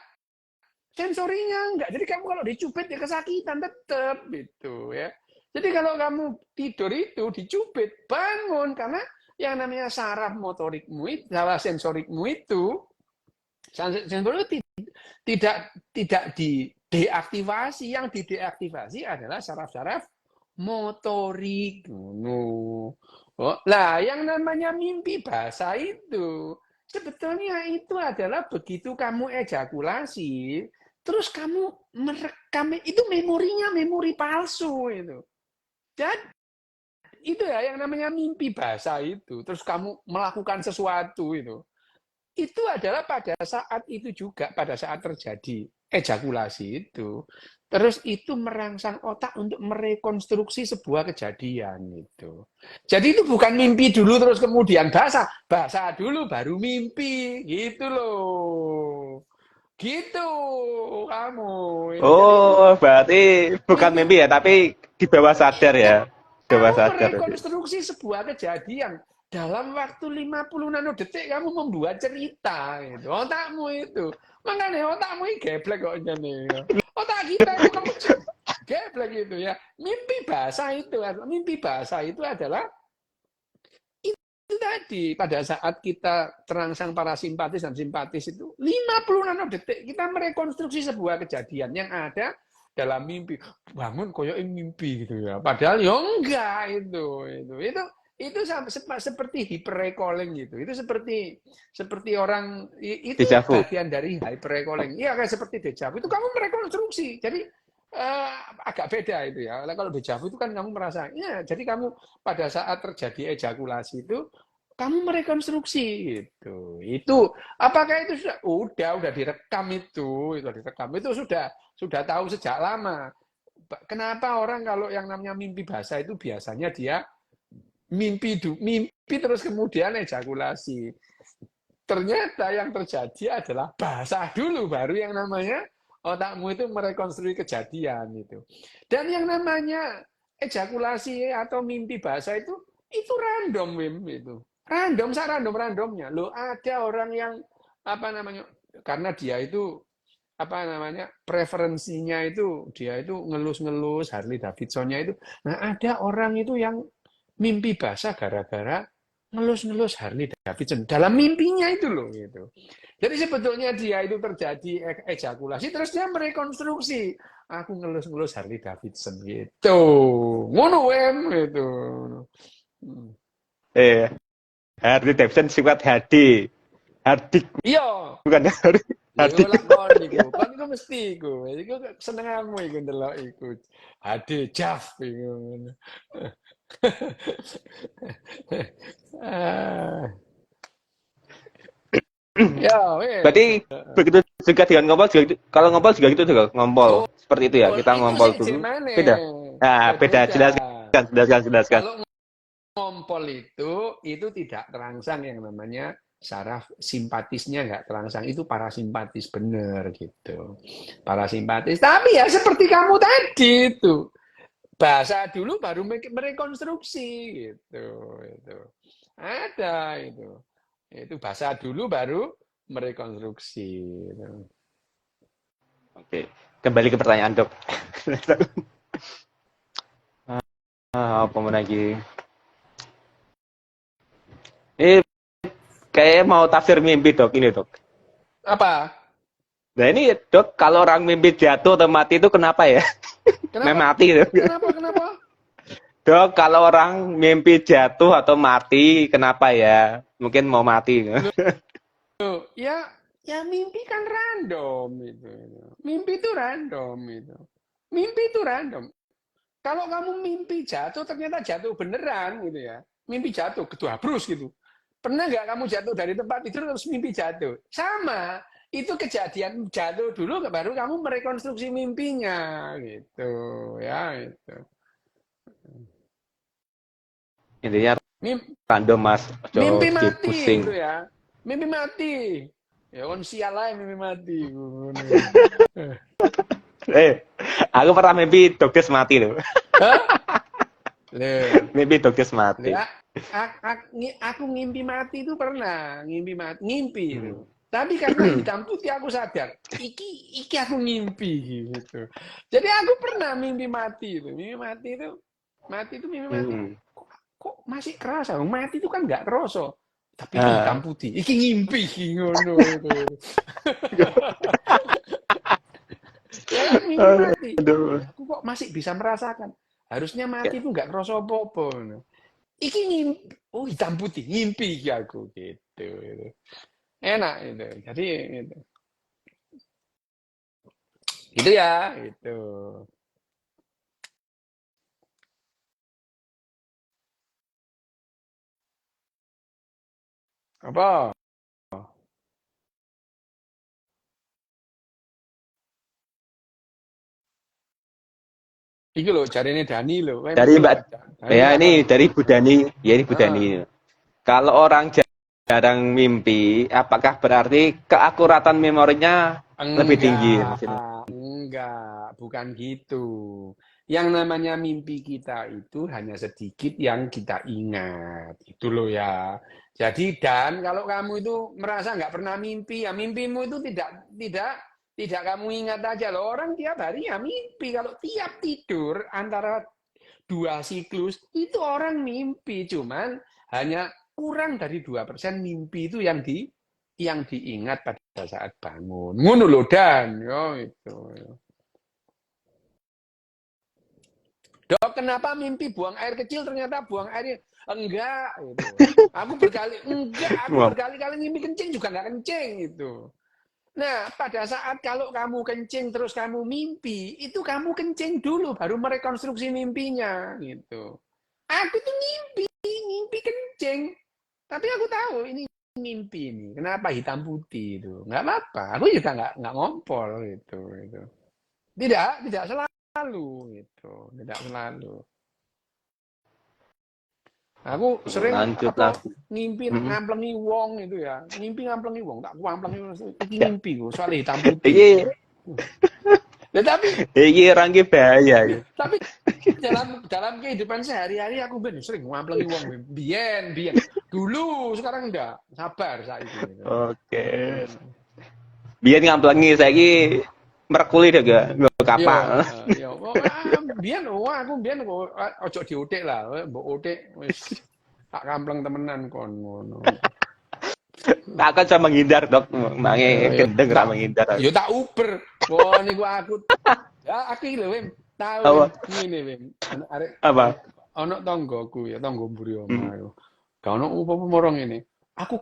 Speaker 2: sensorinya enggak. Jadi kamu kalau dicubit ya kesakitan tetap gitu ya. Jadi kalau kamu tidur itu dicubit, bangun karena yang namanya saraf motorikmu itu, saraf sensorikmu itu, sensorik tidak dideaktivasi. Yang dideaktivasi adalah saraf-saraf motorik. Oh, lah yang namanya mimpi basah itu sebetulnya itu adalah begitu kamu ejakulasi, terus kamu merekam itu memori palsu itu. Dan itu ya yang namanya mimpi basah itu. Terus kamu melakukan sesuatu itu. Itu adalah pada saat itu juga, pada saat terjadi ejakulasi itu. Terus itu merangsang otak untuk merekonstruksi sebuah kejadian itu. Jadi itu bukan mimpi dulu terus kemudian basah. Basah dulu baru mimpi. Gitu loh. Gitu kamu. Jadi
Speaker 1: Oh, berarti bukan
Speaker 2: itu
Speaker 1: mimpi ya, tapi di bawah sadar
Speaker 2: iya,
Speaker 1: ya. Di bawah
Speaker 2: kamu
Speaker 1: sadar itu.
Speaker 2: merekonstruksi sebuah kejadian. Dalam waktu 50 nanodetik kamu membuat cerita gitu. Otakmu itu. Makanya otakmu ini geblek kok jadi. Otak kita itu kamu geblek gitu ya. Mimpi basah itu adalah itu tadi pada saat kita terangsang parasimpatis dan simpatis itu 50 nanodetik kita merekonstruksi sebuah kejadian yang ada dalam mimpi. Bangun koyo mimpi gitu ya. Padahal ya enggak itu seperti hyper recalling gitu. Itu seperti orang itu
Speaker 1: Dejavu.
Speaker 2: bagian dari hyper recalling. Iya kayak seperti dejavu. Itu kamu merekonstruksi. Jadi agak beda itu ya. Kalau dejavu itu kan kamu merasa, ya jadi kamu pada saat terjadi ejakulasi itu kamu merekonstruksi gitu. Itu apakah itu sudah direkam itu sudah tahu sejak lama. Kenapa orang kalau yang namanya mimpi basah itu biasanya dia mimpi terus kemudian ejakulasi. Ternyata yang terjadi adalah basah dulu baru yang namanya otakmu itu merekonstruksi kejadian itu. Dan yang namanya ejakulasi atau mimpi basah itu random, Wim, itu. Random, randomnya. Loh, ada orang yang apa namanya? Karena dia itu apa namanya? Preferensinya itu dia itu ngelus-ngelus Harley Davidsonnya itu. Nah, ada orang itu yang mimpi basah gara-gara ngelus-ngelus Harley Davidson dalam mimpinya itu loh gitu. Jadi sebetulnya dia itu terjadi ejakulasi terus dia merekonstruksi aku ngelus-ngelus Harley Davidson gitu. Ngono gitu.
Speaker 1: Harley Davidson sifat HD. Hardik
Speaker 2: Iya.
Speaker 1: bukan Hardik.
Speaker 2: Lha
Speaker 1: Hardik.
Speaker 2: lah kon iku mesti iku. Iku senenganmu iku ndelok iku. HD Jav iku. Ya, wes.
Speaker 1: Berarti begitu juga dengan ngompol juga gitu. Kalau ngompol juga gitu juga ngompol.
Speaker 2: Oh,
Speaker 1: Seperti itu ya. Kita
Speaker 2: itu
Speaker 1: ngompol
Speaker 2: sih
Speaker 1: dulu.
Speaker 2: gimana?
Speaker 1: Beda. Nah, beda.
Speaker 2: Beda.
Speaker 1: Jelaskan.
Speaker 2: Kalau ngompol itu tidak terangsang yang namanya saraf simpatisnya nggak terangsang, itu parasimpatis bener gitu. Parasimpatis. Tapi ya seperti kamu tadi itu. Bahasa dulu baru merekonstruksi gitu. Itu. Ada itu. Itu bahasa dulu baru merekonstruksi gitu.
Speaker 1: Oke. Kembali ke pertanyaan, Dok. Apa mau lagi? Ini kayak mau tafsir mimpi, Dok. Ini, Dok.
Speaker 2: Apa?
Speaker 1: Nah, ini, Dok, kalau orang mimpi jatuh atau mati itu kenapa ya?
Speaker 2: Kenapa?
Speaker 1: Mati, Dok.
Speaker 2: Kenapa?
Speaker 1: Dok, kalau orang mimpi jatuh atau mati, kenapa ya? Mungkin mau mati.
Speaker 2: Loh, ya mimpi kan random itu. Mimpi itu random itu. Mimpi itu random. Kalau kamu mimpi jatuh, ternyata jatuh beneran gitu ya. Mimpi jatuh, keduabrus gitu. Pernah nggak kamu jatuh dari tempat tidur terus mimpi jatuh? Sama. itu kejadian jatuh dulu, baru kamu merekonstruksi mimpinya, gitu ya. Itu.
Speaker 1: Intinya
Speaker 2: Mim-
Speaker 1: random Mas, ojo
Speaker 2: Mimpi mati
Speaker 1: dipusing.
Speaker 2: itu ya, mimpi mati. Ya kon sial aja mimpi mati. Ngono.
Speaker 1: Eh, aku pernah mimpi Dokes mati loh.
Speaker 2: Hah? Loh,
Speaker 1: Mimpi Dokes mati.
Speaker 2: loh, aku ngimpi mati itu pernah, ngimpi itu.
Speaker 1: Hmm.
Speaker 2: Tapi karena hitam putih aku sadar, iki aku ngimpi gitu. Jadi aku pernah mimpi mati itu. Mati itu mimpi mati.
Speaker 1: Hmm.
Speaker 2: Kok masih kerasa? Mati itu kan nggak kerasa. Tapi iki hitam
Speaker 1: Ah,
Speaker 2: putih. Iki ngimpi ngono itu. Ya kan mimpi mati.
Speaker 1: aduh.
Speaker 2: Aku kok masih bisa merasakan. Harusnya mati itu nggak kerasa apa-apa. Iki ngimpi, oh hitam putih, ngimpi iki aku gitu. Enak itu. Jadi gitu. Gitu ya, gitu. Apa? Iki loh, jarine Dani loh.
Speaker 1: Dari
Speaker 2: Iki loh,
Speaker 1: Mbak,
Speaker 2: Dani
Speaker 1: ya
Speaker 2: apa?
Speaker 1: ini dari Bu Dani, ya ini Bu Dani.
Speaker 2: Ah,
Speaker 1: Kalau orang jarang mimpi, apakah berarti keakuratan memorinya lebih tinggi?
Speaker 2: enggak,
Speaker 1: Maksudnya?
Speaker 2: enggak, bukan gitu. Yang namanya mimpi kita itu hanya sedikit yang kita ingat. Itu loh ya. Jadi dan kalau kamu itu merasa nggak pernah mimpi, ya mimpimu itu tidak kamu ingat aja loh. Orang tiap hari ya mimpi. Kalau tiap tidur antara dua siklus itu orang mimpi, cuman hanya kurang dari 2% mimpi itu yang diingat pada saat bangun. Ngono lho Dan, yo itu. Dok, kenapa mimpi buang air kecil ternyata buang air enggak gitu. Aku
Speaker 1: Wah,
Speaker 2: berkali-kali mimpi kencing juga enggak kencing gitu. Nah, pada saat kalau kamu kencing terus kamu mimpi, itu kamu kencing dulu baru merekonstruksi mimpinya gitu. Aku tuh mimpi kencing. Tapi aku tahu ini mimpi ini. Kenapa hitam putih itu? Nggak apa-apa. Aku juga nggak ngompol gitu, gitu. Tidak selalu gitu. Tidak selalu. Aku sering
Speaker 1: lanjut
Speaker 2: apa
Speaker 1: lagi.
Speaker 2: ngimpi
Speaker 1: Mm-mm.
Speaker 2: ngamplengi wong itu ya. Ngimpi ngamplengi wong, tak ngamplengi iki ngimpi kok soal hitam putih.
Speaker 1: Iki,
Speaker 2: Ya, tapi
Speaker 1: iki rangki bahaya.
Speaker 2: tapi dalam kehidupan sehari-hari aku ben sering ngamplengi wong biyen biyen. Dulu sekarang enggak. Sabar saiki gitu.
Speaker 1: Oke. Biar ngamplangi saiki merkuli deh gak nggo
Speaker 2: Iya,
Speaker 1: kapal.
Speaker 2: iya. Biyen aku biyen kok ojo diothek lah, mbok othek wis tak kampleng temenan kon ngono.
Speaker 1: Tak akan coba menghindar dok,
Speaker 2: Ya,
Speaker 1: mangi
Speaker 2: ya
Speaker 1: gendeng
Speaker 2: tak
Speaker 1: ra menghindar.
Speaker 2: ya tak uber. Wah niku aku ya aku iki lho Wim, tahu Wim,
Speaker 1: Apa?
Speaker 2: ngene Wim. Arek
Speaker 1: Apa?
Speaker 2: ana tanggoku ya, tangga mburi
Speaker 1: Hmm.
Speaker 2: omah iku. Gak ono apa-apa marang ngene. Aku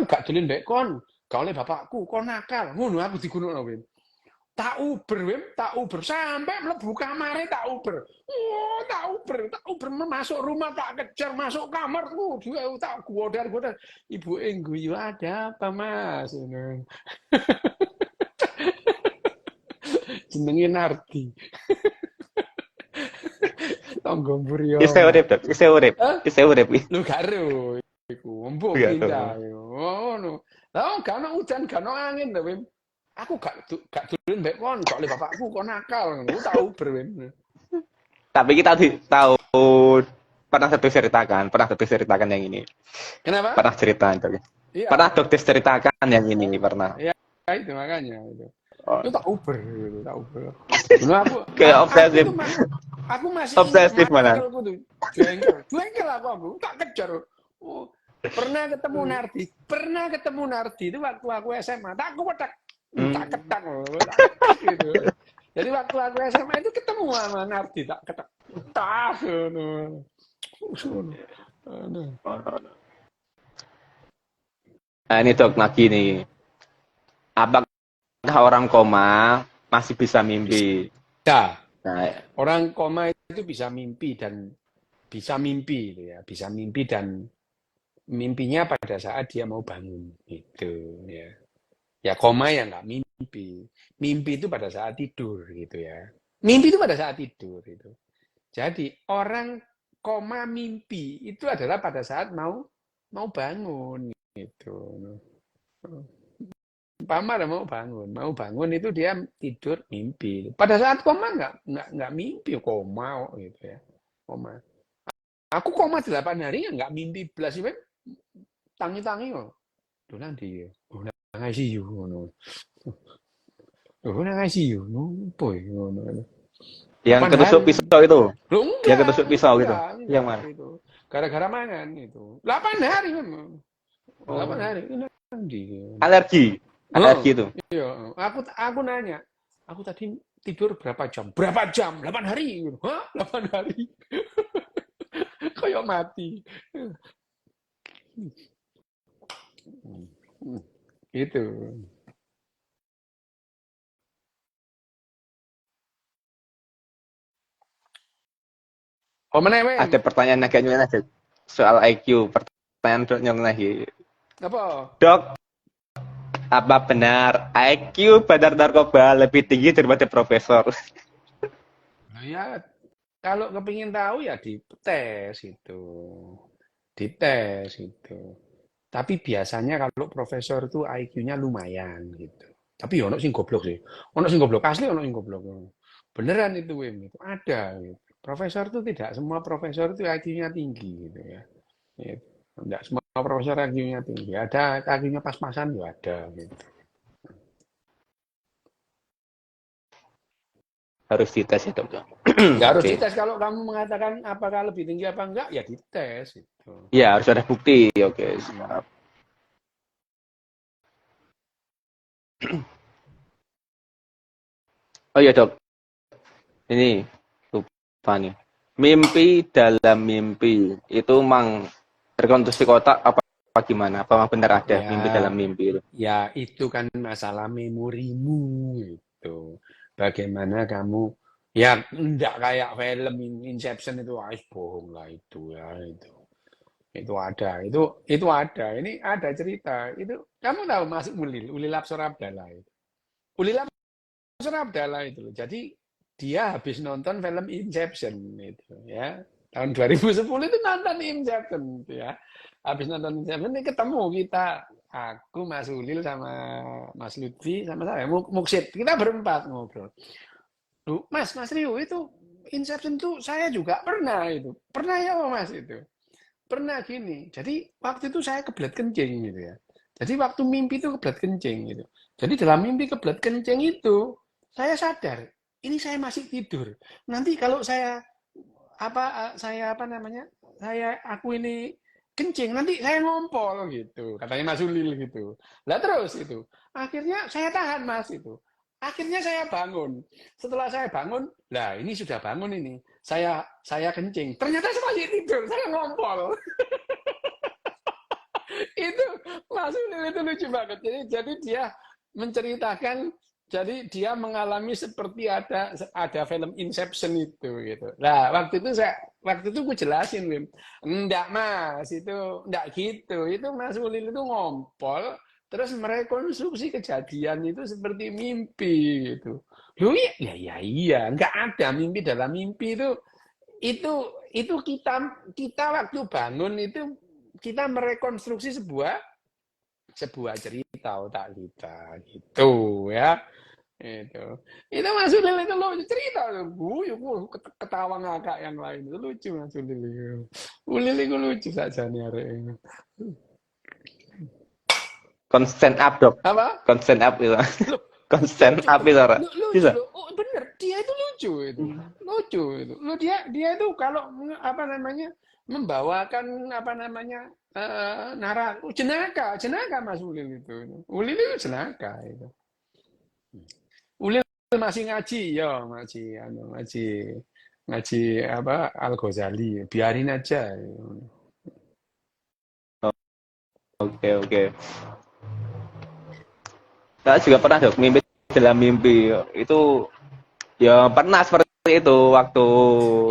Speaker 2: gak dolen mbek kon. Gak oleh bapakku, kon nakal. Ngono aku digunakno Wim. Tak uber, Wim, tak uber sampai mlebu kamare tak uber. Oh, tak uber masuk rumah tak kejar masuk kamar. Dia tak godar-godar. Ibu guyu ada apa, Mas? Jenenge Nardi. Tangga
Speaker 1: Isih
Speaker 2: Mburiyama.
Speaker 1: urip dok, isih urip,
Speaker 2: Hah?
Speaker 1: isih urip.
Speaker 2: Lu karo iku mbok
Speaker 1: Iya
Speaker 2: pindah.
Speaker 1: tuh.
Speaker 2: Ngono. Lah gak ono udan, gak ono angin lho, Wim. Aku gak dolen mbek kon, gak oleh bapakku kon nakal ngono. Tak uber, Wim.
Speaker 1: Tapi kita tahu pernah dokter ceritakan yang ini.
Speaker 2: Kenapa?
Speaker 1: Pernah cerita dok. Pernah
Speaker 2: Iya,
Speaker 1: dokter ceritakan yang ini pernah.
Speaker 2: iya itu makanya itu.
Speaker 1: Oh,
Speaker 2: Itu tak uber gitu, tak uber. Dulu
Speaker 1: kayak
Speaker 2: aku
Speaker 1: obsesif,
Speaker 2: itu aku masih ingat
Speaker 1: obsesif mana?
Speaker 2: mantelku tuh. Jengkel aku tak kejar. Oh, pernah ketemu Nardi itu waktu aku SMA. Tak
Speaker 1: Hmm.
Speaker 2: ketak gitu. Jadi waktu aku SMA itu ketemu sama Nardi, tak ketak. Tas, ngono. Aduh.
Speaker 1: Nah ini dok lagi nih. Apakah orang koma masih bisa mimpi?
Speaker 2: Bisa.
Speaker 1: Nah,
Speaker 2: Orang koma itu bisa mimpi dan bisa mimpi itu ya, bisa mimpi dan mimpinya pada saat dia mau bangun itu ya. Ya koma ya nggak mimpi. Mimpi itu pada saat tidur gitu ya. Mimpi itu pada saat tidur itu. Jadi orang koma mimpi itu adalah pada saat mau bangun gitu. Umpama ada mau bangun itu dia tidur mimpi. Pada saat koma nggak mimpi koma gitu ya. Koma. Aku koma 8 hari ya nggak mimpi belas itu tangi-tangi kok. Tuh nanti ya. Oh, nang ICU ngono. Oh, nang ICU ngopo ya ngono.
Speaker 1: Yang
Speaker 2: 8
Speaker 1: ketusuk
Speaker 2: hari.
Speaker 1: pisau itu.
Speaker 2: Loh
Speaker 1: Yang ketusuk pisau gitu. Yang
Speaker 2: enggak
Speaker 1: mana?
Speaker 2: itu. Gara-gara mangan itu. 8 hari memang. 8
Speaker 1: Oh,
Speaker 2: hari. Ini nanti.
Speaker 1: alergi.
Speaker 2: Oh,
Speaker 1: Alergi itu.
Speaker 2: iya. Aku nanya. Aku tadi tidur berapa jam? Berapa jam? 8 hari. Hah? 8 hari. Kayak mati. Gitu. Oh, mana,
Speaker 1: Ada
Speaker 2: Wim?
Speaker 1: pertanyaan agak nyeleneh aja. Soal IQ. Pertanyaan dok nyeleneh iki.
Speaker 2: Apa?
Speaker 1: Dok, apa benar IQ bandar narkoba lebih tinggi daripada profesor?
Speaker 2: Nah, ya, kalau kepingin tahu ya dites itu. Dites itu. Tapi biasanya kalau profesor itu IQ-nya lumayan gitu. Tapi ya ono sing goblok sih. Ono sing goblok asli, ono sing goblok. Beneran itu Wim, itu ada gitu. Profesor itu tidak semua profesor itu IQ-nya tinggi gitu ya. Gitu. Tidak semua profesor IQ-nya tinggi. Ada IQ-nya pas-pasan ya ada gitu.
Speaker 1: Harus dites ya dok.
Speaker 2: Ya harus
Speaker 1: Oke.
Speaker 2: dites kalau kamu mengatakan apakah lebih tinggi apa enggak, ya dites gitu.
Speaker 1: Ya harus ada bukti. Oke.
Speaker 2: Mm-mm.
Speaker 1: Siap. Oh iya dok. Ini lupa nih. Mimpi dalam mimpi itu mang rekonstruksi kotak apa gimana? Apa memang benar ada mimpi dalam
Speaker 2: Ya,
Speaker 1: mimpi itu?
Speaker 2: ya itu kan masalah memorimu itu. Bagaimana kamu ya enggak kayak film Inception itu bohong lah itu ya itu. Itu ada, itu ada. Ini ada cerita. Itu kamu tahu Mas Ulil Absor Abdallah itu. Ulil Absor Abdallah itu loh. Jadi dia habis nonton film Inception itu ya. Tahun 2010 itu nonton Inception itu ya. Habis nonton Inception ini ketemu kita. Aku, Mas Ulil sama Mas Lutfi sama saya Muksid. Kita berempat ngobrol. Duh, Mas Rio itu Inception tuh saya juga pernah itu. Pernah ya Mas itu. Pernah gini. Jadi waktu itu saya kebelet kencing gitu ya. Jadi waktu mimpi itu kebelet kencing gitu. Jadi dalam mimpi kebelet kencing itu saya sadar ini saya masih tidur. Nanti kalau saya apa namanya? Aku ini kencing nanti saya ngompol gitu. Katanya Mas Ulil gitu. Lah terus itu. Akhirnya saya tahan Mas itu. Akhirnya saya bangun. Setelah saya bangun, lah ini sudah bangun ini. Saya kencing. Ternyata saya masih tidur, saya ngompol. Itu Mas Ulil itu lucu banget. Jadi dia menceritakan jadi dia mengalami seperti ada film Inception itu gitu. Nah, waktu itu gue jelasin Wim. Enggak Mas, itu enggak gitu. Itu Mas Ulil itu ngompol terus merekonstruksi kejadian itu seperti mimpi gitu. Loh iya, enggak ada mimpi dalam mimpi itu itu kita waktu bangun itu kita merekonstruksi sebuah sebuah cerita otak kita gitu ya itu Mas Ulil itu lucu cerita gue ketawa ngakak yang lain itu lucu Mas Ulil itu lucu saja nih hari ini
Speaker 1: Consent up dok.
Speaker 2: apa
Speaker 1: Consent up itu.
Speaker 2: loh
Speaker 1: Consent
Speaker 2: lucu
Speaker 1: up itu Ra.
Speaker 2: lucu
Speaker 1: Bisa.
Speaker 2: loh oh bener dia itu lucu itu lo dia itu kalau apa namanya membawakan apa namanya jenaka Mas Ulil itu jenaka itu Ulil masih ngaji ya ngaji ngaji apa Al Ghazali biarin aja
Speaker 1: Oke oke. Saya juga pernah dok mimpi dalam mimpi itu ya pernah seperti itu waktu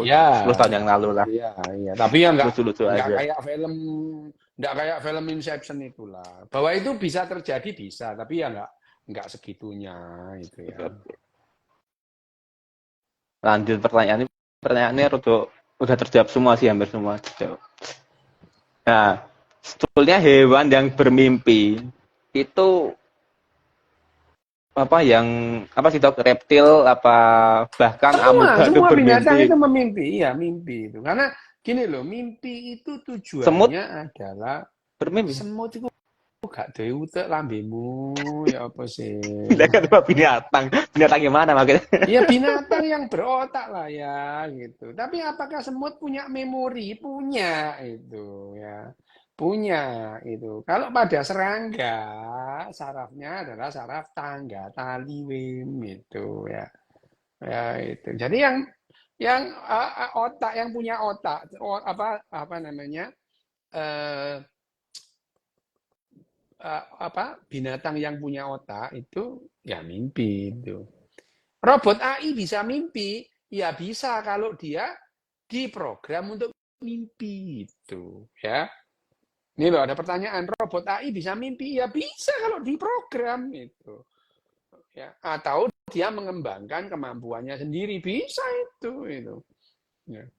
Speaker 2: ya
Speaker 1: 10 tahun yang lalu lah.
Speaker 2: iya tapi ya
Speaker 1: Lucu-lucu
Speaker 2: nggak
Speaker 1: aja.
Speaker 2: kayak film nggak kayak film Inception itulah bahwa itu bisa terjadi bisa tapi ya nggak segitunya itu ya.
Speaker 1: Lanjut pertanyaannya udah terjawab semua sih, hampir semua terjawab. Nah, sebetulnya hewan yang bermimpi itu apa sih dok, reptil apa bahkan amuba itu
Speaker 2: Semua binatang
Speaker 1: bermimpi?
Speaker 2: itu memimpi, ya mimpi itu. Karena gini loh, mimpi itu
Speaker 1: Semut
Speaker 2: tujuannya adalah
Speaker 1: bermimpi.
Speaker 2: semut itu gak duwe utek lambemu, ya apa sih?
Speaker 1: Bila kan apa binatang, binatang gimana makanya?
Speaker 2: Ya binatang yang berotak lah ya gitu. Tapi apakah semut punya memori? Punya itu ya. Punya itu. Kalau pada serangga, sarafnya adalah saraf tangga tali wim itu ya. Ya itu. Jadi yang otak yang punya otak apa namanya? eh binatang yang punya otak itu ya mimpi itu. Robot AI bisa mimpi, ya bisa kalau dia diprogram untuk mimpi itu, ya. Ini loh ada pertanyaan, robot AI bisa mimpi? Ya bisa kalau diprogram itu, ya. Atau dia mengembangkan kemampuannya sendiri, bisa itu. Ya.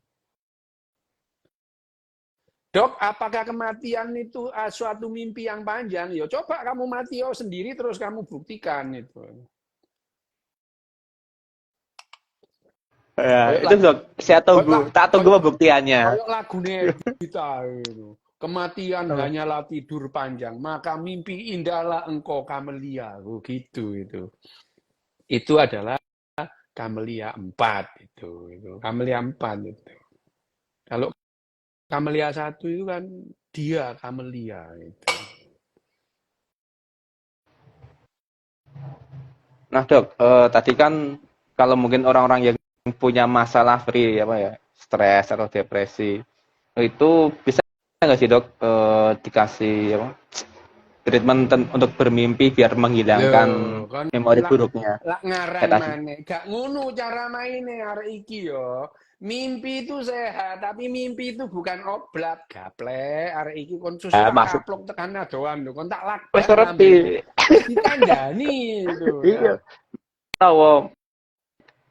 Speaker 2: Dok, apakah kematian itu suatu mimpi yang panjang? Ya coba kamu mati sendiri terus kamu buktikan itu.
Speaker 1: Ya,
Speaker 2: Kayak
Speaker 1: itu dok, saya tunggu, tak tunggu
Speaker 2: Koyok
Speaker 1: pembuktiannya.
Speaker 2: koyok lagune Gita itu. Kematian hanyalah tidur panjang, maka mimpi indahlah engkau Kamelia. Oh, gitu itu. Itu adalah Kamelia 4 itu. Kamelia 4 itu. Kalau Kamelia 1 itu kan dia Kamelia itu.
Speaker 1: Nah dok, tadi kan kalau mungkin orang-orang yang punya masalah free apa ya, stres atau depresi, itu bisa nggak sih dok, dikasih apa, treatment untuk bermimpi biar menghilangkan
Speaker 2: Loh, kan
Speaker 1: memori
Speaker 2: lak
Speaker 1: buruknya
Speaker 2: lak
Speaker 1: kayak
Speaker 2: ngaran
Speaker 1: tadi?
Speaker 2: maneh. Gak ngono cara maine arek iki yo. Mimpi itu sehat, tapi mimpi itu bukan obat. Gaplek arek iki kon susu
Speaker 1: Ya,
Speaker 2: tak
Speaker 1: maksud
Speaker 2: kaplok tekan doan lho. Kon tak
Speaker 1: wes
Speaker 2: lakban lambemu.
Speaker 1: ngerti.
Speaker 2: Wis dikandani itu
Speaker 1: Iya,
Speaker 2: ya.
Speaker 1: tahu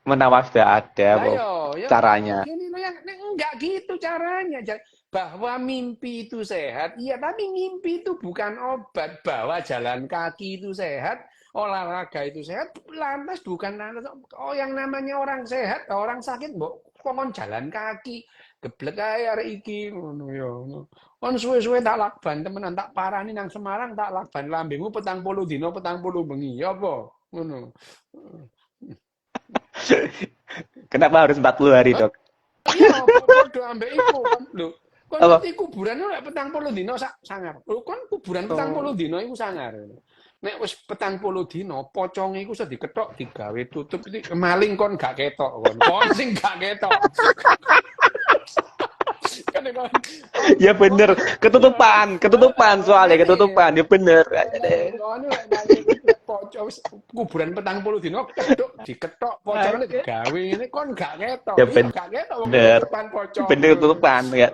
Speaker 1: menawas sudah ada
Speaker 2: Lah
Speaker 1: kok
Speaker 2: yo
Speaker 1: caranya.
Speaker 2: gini loh ya, enggak gitu caranya. Bahwa mimpi itu sehat, iya tapi mimpi itu bukan obat. Bahwa jalan kaki itu sehat, olahraga itu sehat, lantas bukan lantas. Oh yang namanya orang sehat, orang sakit, mbok kon jalan kaki, geblek ae arek iki ngono ya. Kon suwe-suwe tak lakban temenan tak parani nang Semarang tak lakban lambemu 40 dina 40 bengi, ya apa? Ngono.
Speaker 1: Kenapa harus 40 hari dok?
Speaker 2: Iya, padha ambek iku kan lho. Kon
Speaker 1: Apa?
Speaker 2: ngerti kuburan lek 40 dina sangar. Lho kon kuburan 40
Speaker 1: Oh,
Speaker 2: dina iku sangar. Nek wis 40 dina poconge iku iso dikethok digawe tutup iki maling kon gak ketok kon. Kon sing gak ketok. Kan kon
Speaker 1: ya bener, ketutupan soalnya
Speaker 2: makane
Speaker 1: ketutupan, ya bener.
Speaker 2: kon lek maling pocong kuburan 40 dina ketok diketok pocongane digawe ngene kon gak ketok.
Speaker 1: Ya
Speaker 2: Iya gak ketok wong
Speaker 1: bener,
Speaker 2: ketutupan pocong.
Speaker 1: bener ketutupan ya.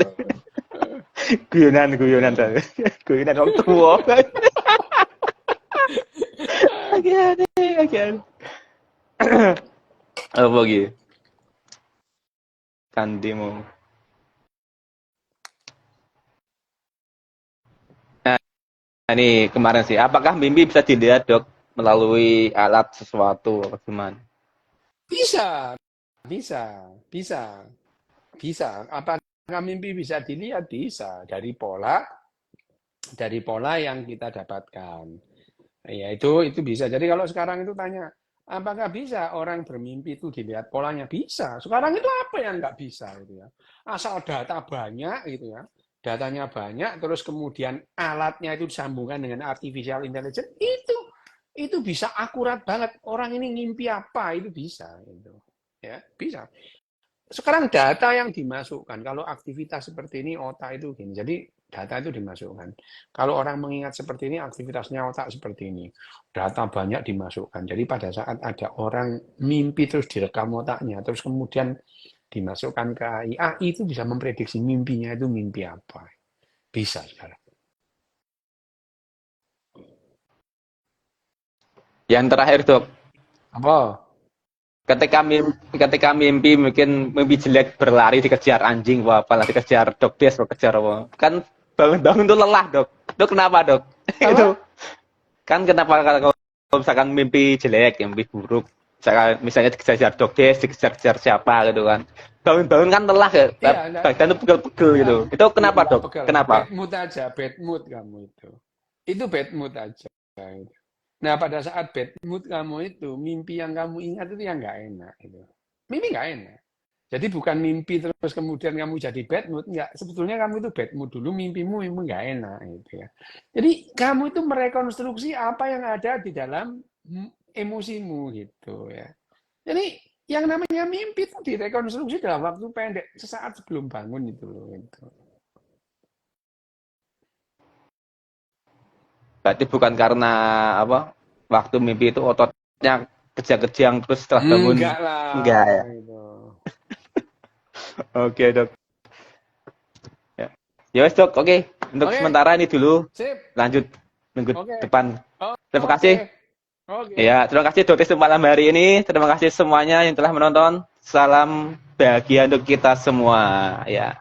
Speaker 1: Guyonan guyonan orang tua. Again. Apa lagi? Kandimu. Nah, ini kemarin sih, apakah mimpi bisa dilihat dok melalui alat sesuatu apa gimana?
Speaker 2: Bisa, bisa. Bisa. Apakah mimpi bisa dilihat? Bisa. Dari pola yang kita dapatkan. Ya, itu bisa. Jadi kalau sekarang itu tanya, apakah bisa orang bermimpi itu dilihat polanya? Bisa. Sekarang itu apa yang nggak bisa gitu ya? Asal data banyak gitu ya. Datanya banyak, terus kemudian alatnya itu disambungkan dengan artificial intelligence, itu bisa akurat banget. Orang ini ngimpi apa, itu bisa. Gitu. Ya, bisa. Sekarang data yang dimasukkan, kalau aktivitas seperti ini otak itu gini. Jadi data itu dimasukkan. Kalau orang mengingat seperti ini, aktivitasnya otak seperti ini. Data banyak dimasukkan. Jadi pada saat ada orang mimpi terus direkam otaknya, terus kemudian dimasukkan ke AI, AI itu bisa memprediksi mimpinya itu mimpi apa. Bisa sekarang.
Speaker 1: Yang terakhir dok,
Speaker 2: Apa?
Speaker 1: ketika mimpi mungkin mimpi jelek berlari dikejar anjing, wah apalah dikejar dog des, kejar apa? Kan bangun-bangun tuh lelah dok. Dok kenapa dok? Itu
Speaker 2: Apa?
Speaker 1: kan kenapa kalau misalkan mimpi jelek, mimpi buruk, misalnya dikejar dog des, dikejar siapa gitu kan? Bangun-bangun kan lelah ya,
Speaker 2: Iya, enggak,
Speaker 1: badan tuh pegel-pegel
Speaker 2: enggak,
Speaker 1: gitu. Itu kenapa
Speaker 2: enggak
Speaker 1: dok?
Speaker 2: pegal. Bad
Speaker 1: Kenapa?
Speaker 2: mood aja, bad mood kamu itu. Itu bad mood aja. Gitu. Nah, pada saat bad mood kamu itu, mimpi yang kamu ingat itu yang nggak enak. Gitu. Mimpi nggak enak. Jadi bukan mimpi terus kemudian kamu jadi bad mood, enggak. Sebetulnya kamu itu bad mood dulu, mimpi nggak enak gitu ya. Jadi kamu itu merekonstruksi apa yang ada di dalam emosimu gitu ya. Jadi yang namanya mimpi itu direkonstruksi dalam waktu pendek, sesaat sebelum bangun itu loh. Gitu.
Speaker 1: Berarti bukan karena apa? Waktu mimpi itu ototnya kejang-kejang terus setelah bangun
Speaker 2: Enggak
Speaker 1: enggak
Speaker 2: lah
Speaker 1: ya?
Speaker 2: gitu.
Speaker 1: Oke dok. Ya, ya wes dok. Oke, untuk
Speaker 2: Oke,
Speaker 1: sementara ini dulu.
Speaker 2: sip.
Speaker 1: Lanjut minggu
Speaker 2: Oke.
Speaker 1: depan.
Speaker 2: Oh,
Speaker 1: Terima
Speaker 2: oke.
Speaker 1: kasih.
Speaker 2: Oke.
Speaker 1: Ya, terima kasih Dokter malam hari ini. Terima kasih semuanya yang telah menonton. Salam bahagia untuk kita semua. Ya.